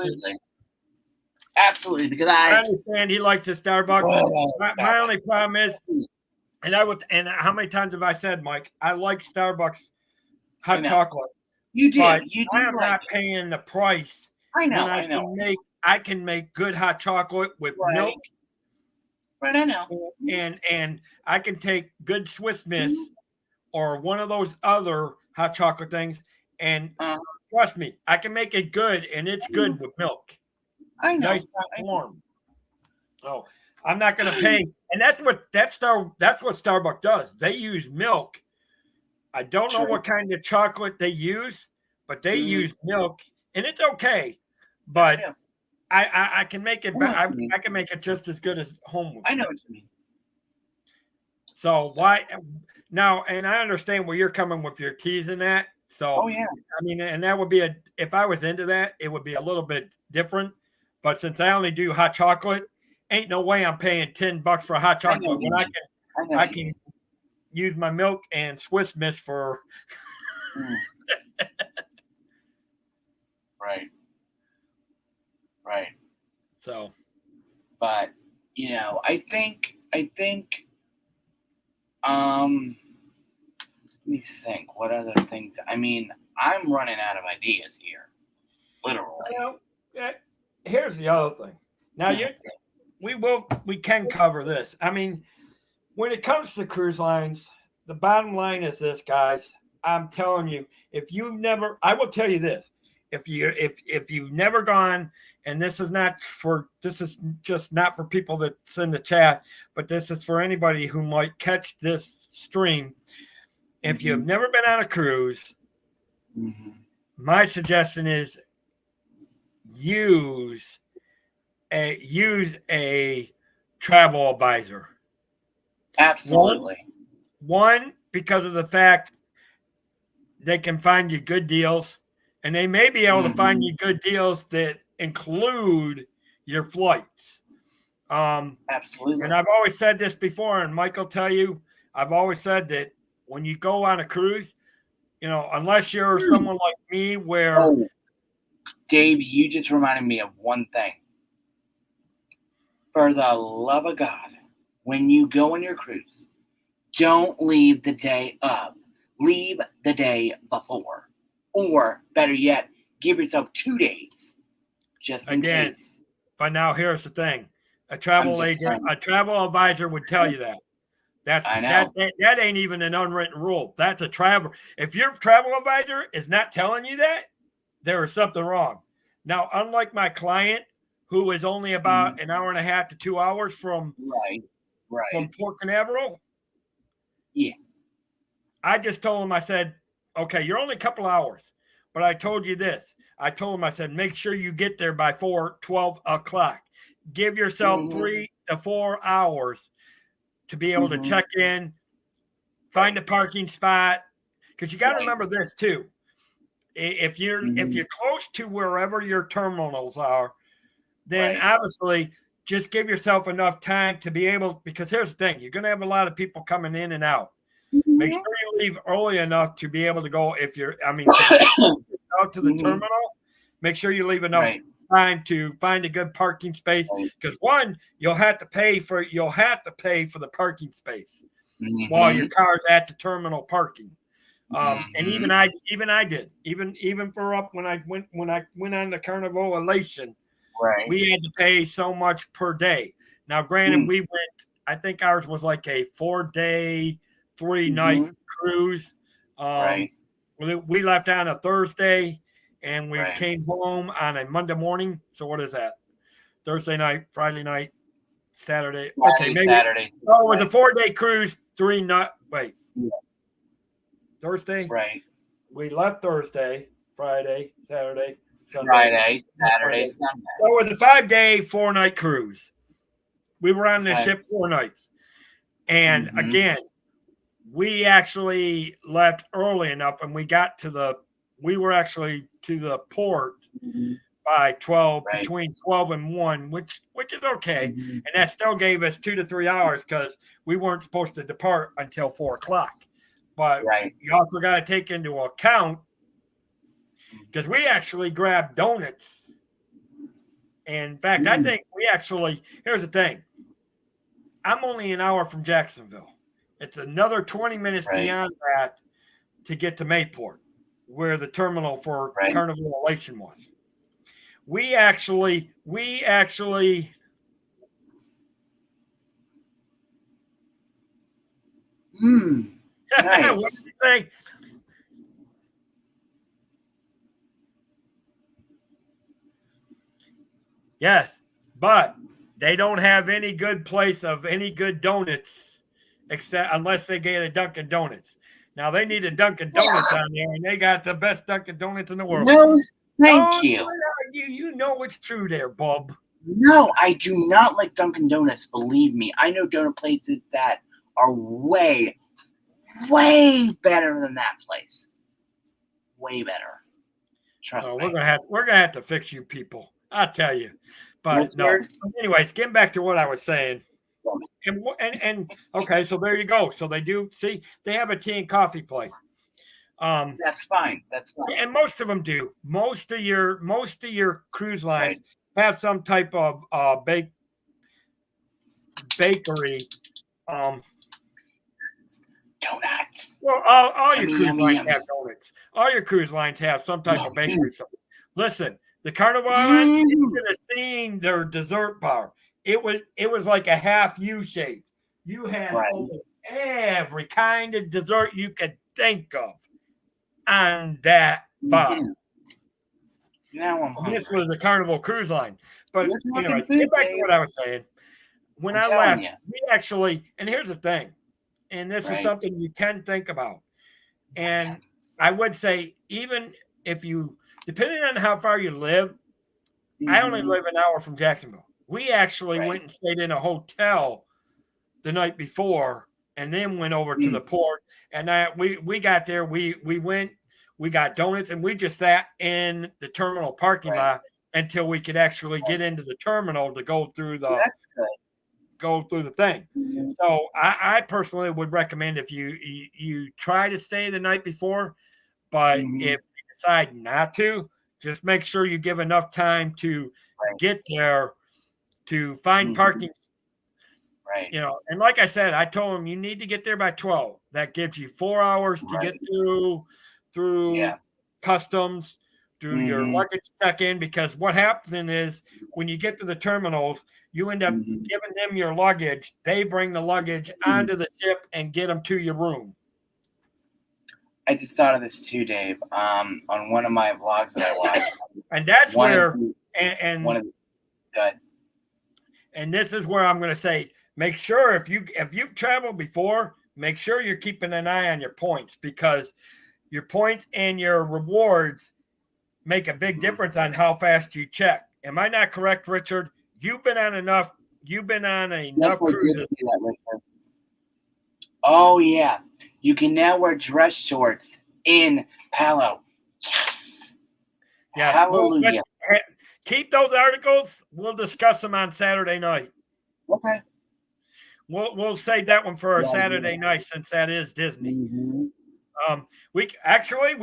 Absolutely, because I understand he likes the Starbucks. My only problem is, and how many times have I said, Mike, I like Starbucks hot chocolate. You do. But I am not paying the price. I know. I can make good hot chocolate with milk. Right, I know. And I can take good Swiss Miss or one of those other hot chocolate things, and trust me, I can make it good, and it's good with milk. I know. Nice and warm. So I'm not going to pay, and that's what Starbucks does. They use milk. I don't know what kind of chocolate they use, but they use milk, and it's okay. But I can make it. I can make it just as good as home. I know what you mean. So why now? And I understand where you're coming with your teas and that. So I mean, and that would be if I was into that, it would be a little bit different. But since I only do hot chocolate, ain't no way I'm paying $10 for hot chocolate when I can use my milk and Swiss Miss for. Right. So, but I think. Let me think. What other things? I mean, I'm running out of ideas here, literally. Well, here's the other thing. Now we can cover this. I mean, when it comes to cruise lines, the bottom line is this, guys. I'm telling you, I will tell you this. If you've never gone, and this is just not for people that's in the chat, but this is for anybody who might catch this stream. If you've never been on a cruise, my suggestion is use a travel advisor. Absolutely. One, because of the fact they can find you good deals, and they may be able to find you good deals that include your flights. Absolutely. And I've always said this before, and Mike will tell you, I've always said that when you go on a cruise, unless you're someone like me where... Oh, Dave, you just reminded me of one thing. For the love of God, when you go on your cruise, don't leave the day of. Leave the day before. Or, better yet, give yourself 2 days. Just in case. But now here's the thing. A travel advisor would tell you that. I know. That ain't even an unwritten rule. That's a travel. If your travel advisor is not telling you that, there is something wrong. Now, unlike my client, who is only about an hour and a half to 2 hours from Port Canaveral, I just told him, I said, okay, you're only a couple hours, but I told you this. I told him, I said, make sure you get there by 12 o'clock. Give yourself 3 to 4 hours to be able to check in, find a parking spot. Because you got to remember this too. If you're close to wherever your terminals are, then obviously just give yourself enough time to be able, because here's the thing, you're going to have a lot of people coming in and out. Make sure you leave early enough to be able to go out to the terminal. Make sure you leave enough time to find a good parking space, because one, you'll have to pay for the parking space while your car's at the terminal parking. And even I did for up when I went on the Carnival Elation, we had to pay so much per day. Now, granted, we went. I think ours was like a 4-day, 3-night cruise. We left on a Thursday, and we came home on a Monday morning. So what is that? Thursday night, Friday night, Saturday. Okay, maybe Saturday. Oh, it was a 4-day cruise, 3 night. Wait. Thursday? Right. We left Thursday, Friday, Saturday, Sunday. Friday, Saturday, Sunday. So it was a 5-day, 4-night cruise. We were on this ship 4 nights. And again, we actually left early enough, and we were actually to the port by 12, between 12 and 1, which is okay. And that still gave us 2 to 3 hours, because we weren't supposed to depart until 4 o'clock. But you also got to take into account, because we actually grabbed donuts. And in fact, I think here's the thing. I'm only an hour from Jacksonville. It's another 20 minutes beyond that to get to Mayport, where the terminal for Carnival Elation was. We actually Nice. What did you say? Yes, but they don't have any good place of any good donuts, unless they get a Dunkin' Donuts. Now they need a Dunkin' Donuts on there, and they got the best Dunkin' Donuts in the world. No, thank you. You know it's true there, Bob. No, I do not like Dunkin' Donuts. Believe me, I know donut places that are way, way better than that place. Way better. Trust me. We're gonna have to fix you people. I tell you, But no. Anyways, getting back to what I was saying. And okay, so there you go. So they do see they have a tea and coffee place. That's fine. That's fine. And most of them do. Most of your cruise lines have some type of bakery. Donuts. Well, all your cruise lines have donuts. All your cruise lines have some type of bakery. Listen, the Carnival Island, you could have seen their dessert bar. It was like a half U shape. You had almost every kind of dessert you could think of on that bar. Now I'm hungry. This was the Carnival Cruise Line. But anyways, get back to what I was saying. When I left, we actually, and here's the thing, and this is something you can think about. And I would say, even if you, depending on how far you live, I only live an hour from Jacksonville. We actually went and stayed in a hotel the night before and then went over to the port. And we got there, we went, we got donuts, and we just sat in the terminal parking lot until we could actually get into the terminal to go through the thing. So I personally would recommend if you try to stay the night before, but if you decide not to, just make sure you give enough time to get there to find parking. You know, and like I said, I told them you need to get there by 12. That gives you 4 hours to get through customs, through your luggage check-in, because what happens is when you get to the terminals, you end up giving them your luggage. They bring the luggage onto the ship and get them to your room. I just thought of this too, Dave, on one of my vlogs that I watched. And that's where, good. And this is where I'm going to say, make sure if you've traveled before, make sure you're keeping an eye on your points, because your points and your rewards make a big difference on how fast you check. Am I not correct, Richard? You've been on enough cruises. Oh yeah. You can now wear dress shorts in Palo. Yes. Yeah. Hallelujah. Keep those articles. We'll discuss them on Saturday night. Okay. We'll save that one for a Saturday night, since that is Disney. We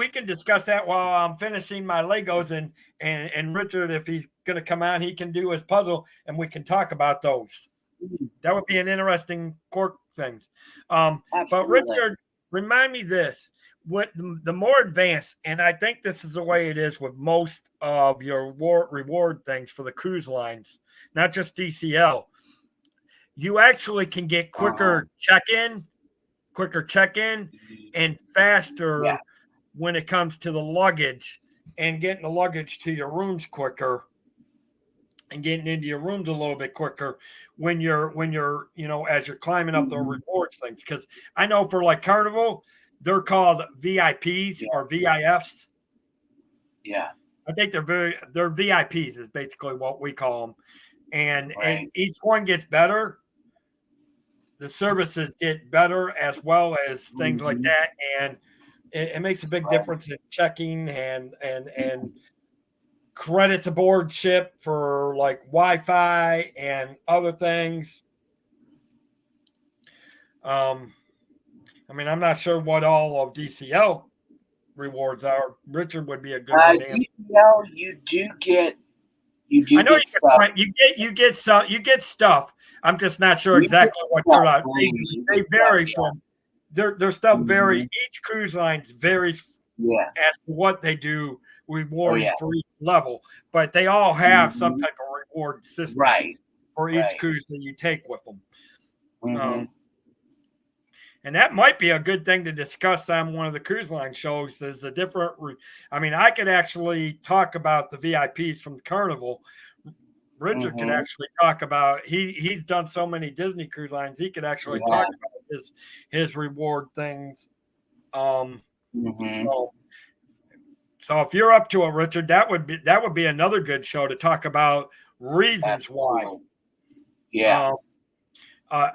can discuss that while I'm finishing my Legos, and Richard, if he's going to come on, he can do his puzzle and we can talk about those. That would be an interesting core things. But Richard, remind me this: what the more advanced, and I think this is the way it is with most of your reward things for the cruise lines, not just DCL. You actually can get quicker check-in, and faster when it comes to the luggage, and getting the luggage to your rooms quicker and getting into your rooms a little bit quicker when you're as you're climbing up the rewards things. Because I know for like Carnival, they're called VIPs or VIFs. Yeah. I think they're VIPs is basically what we call them. And each one gets better. The services get better as well as things like that, and it makes a big difference in checking and credits aboard ship for like Wi-Fi and other things. I mean, I'm not sure what all of DCL rewards are. Richard would be a good one. DCL, you do get. I know you get stuff. I'm just not sure exactly what they're at. They vary from their stuff vary. Each cruise lines varies as to what they do rewarding for each level, but they all have some type of reward system for each cruise that you take with them. And that might be a good thing to discuss on one of the cruise line shows. Is the different. I mean, I could actually talk about the VIPs from Carnival. Richard could actually talk about. He's done so many Disney cruise lines. He could actually talk about his reward things. So if you're up to it, Richard, that would be another good show to talk about reasons why. Yeah.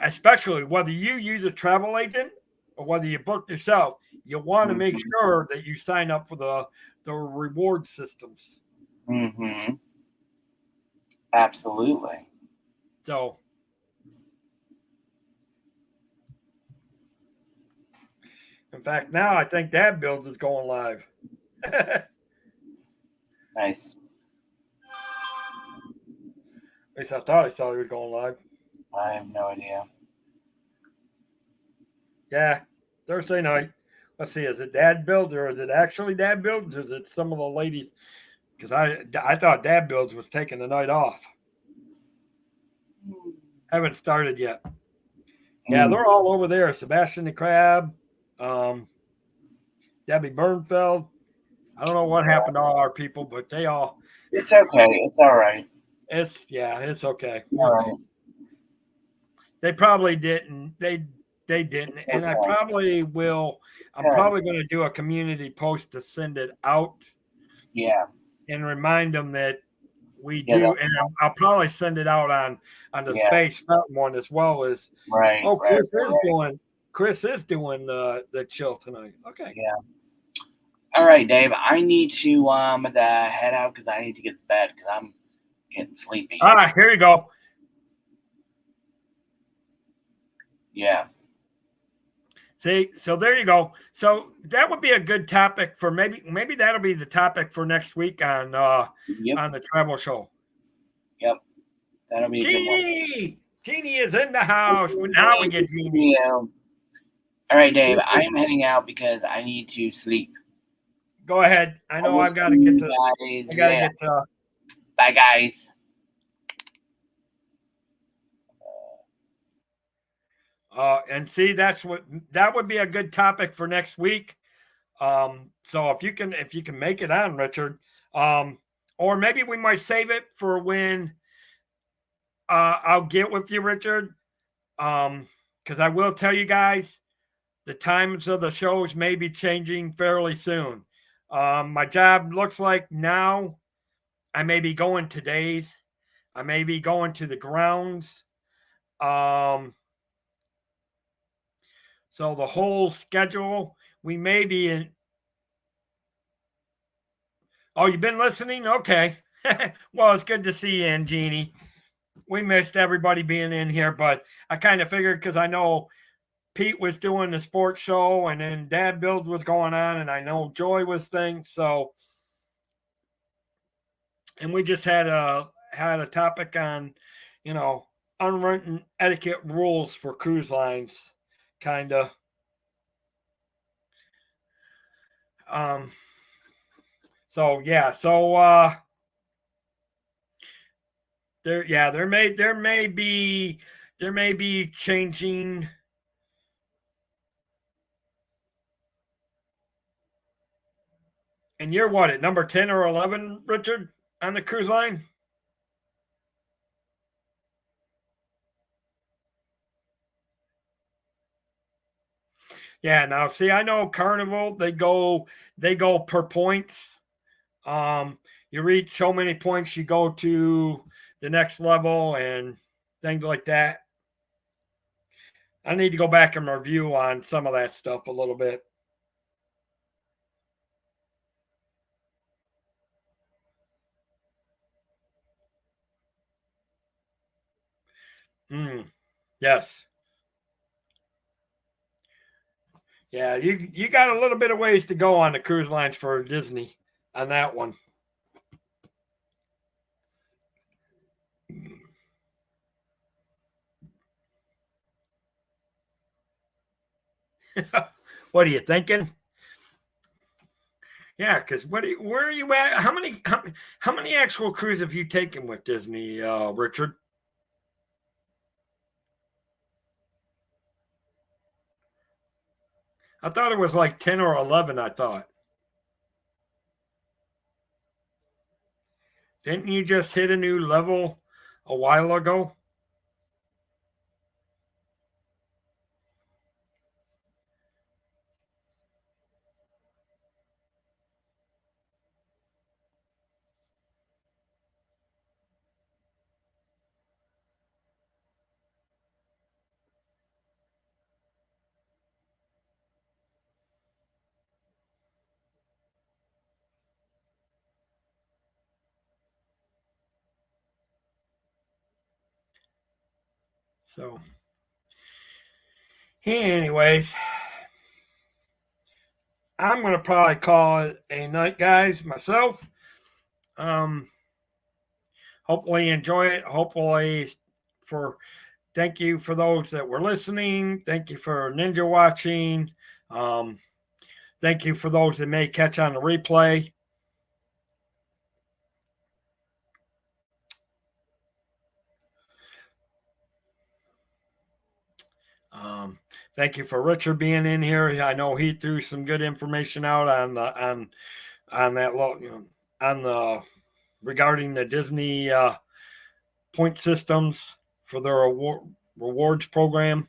Especially whether you use a travel agent or whether you book yourself, you want to make sure that you sign up for the reward systems. Absolutely. So, in fact, now I think Dad Builds is going live. Nice. At least I thought I saw he was going live. I have no idea. Yeah, Thursday night. Let's see, is it Dad Builds or is it actually Dad Builds or is it some of the ladies? Because I thought Dad Builds was taking the night off. Haven't started yet. Yeah, they're all over there. Sebastian the Crab, um, Debbie Bernfeld. I don't know what happened to all our people, but they all. It's okay. It's all right. It's okay. All right. They probably didn't. They didn't, and I Okay. probably will. I'm Okay. probably going to do a community post to send it out Yeah. and remind them that we Yeah. do, and I'll probably send it out on the Yeah. Space Mountain one as well as. Right. Oh, Right. Right. Chris is doing the chill tonight. Okay. Yeah. All right, Dave. I need to head out because I need to get to bed because I'm getting sleepy. Here you go. Yeah. See, so there you go. So that would be a good topic for maybe that'll be the topic for next week on Yep. the travel show. Yep. That'll be a good one. Jeannie is in the house. Now we get Jeannie. Yeah. All right, Dave. I am heading out because I need to sleep. Go ahead. I know I've got to get to. I got to get to. Bye, guys. And see, that would be a good topic for next week. So if you can make it on, Richard, or maybe we might save it for when I'll get with you, Richard. Because I will tell you guys, the times of the shows may be changing fairly soon. My job looks like now I may be going to days. I may be going to the grounds. So the whole schedule, we may be in. Oh, you've been listening? Okay. Well, it's good to see you in, Jeannie. We missed everybody being in here, but I kind of figured because I know Pete was doing the sports show and then Dad Build was going on, and I know Joy was things. So, and we just had a topic on, unwritten etiquette rules for cruise lines, kind of. Um, so yeah, so there may be changing. And you're what, at number 10 or 11, Richard, on the cruise line? Yeah, now see, I know Carnival, they go per points. You reach so many points, you go to the next level and things like that. I need to go back and review on some of that stuff a little bit. Yes. Yeah, you got a little bit of ways to go on the cruise lines for Disney on that one. What are you thinking? Yeah, because where are you at? How many actual cruises have you taken with Disney, Richard? I thought it was like 10 or 11. I thought. Didn't you just hit a new level a while ago? So, anyways, I'm going to probably call it a night, guys, myself. Hopefully you enjoy it. Hopefully thank you for those that were listening. Thank you for Ninja watching. Thank you for those that may catch on the replay. Thank you for Richard being in here. I know he threw some good information out on that on the regarding the Disney point systems for their rewards program.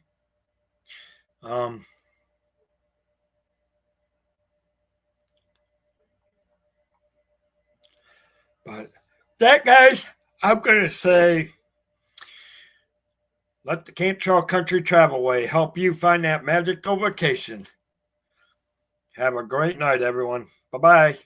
But that, guys, I'm going to say, let the Cantrell Country Travelway help you find that magical vacation. Have a great night, everyone. Bye-bye.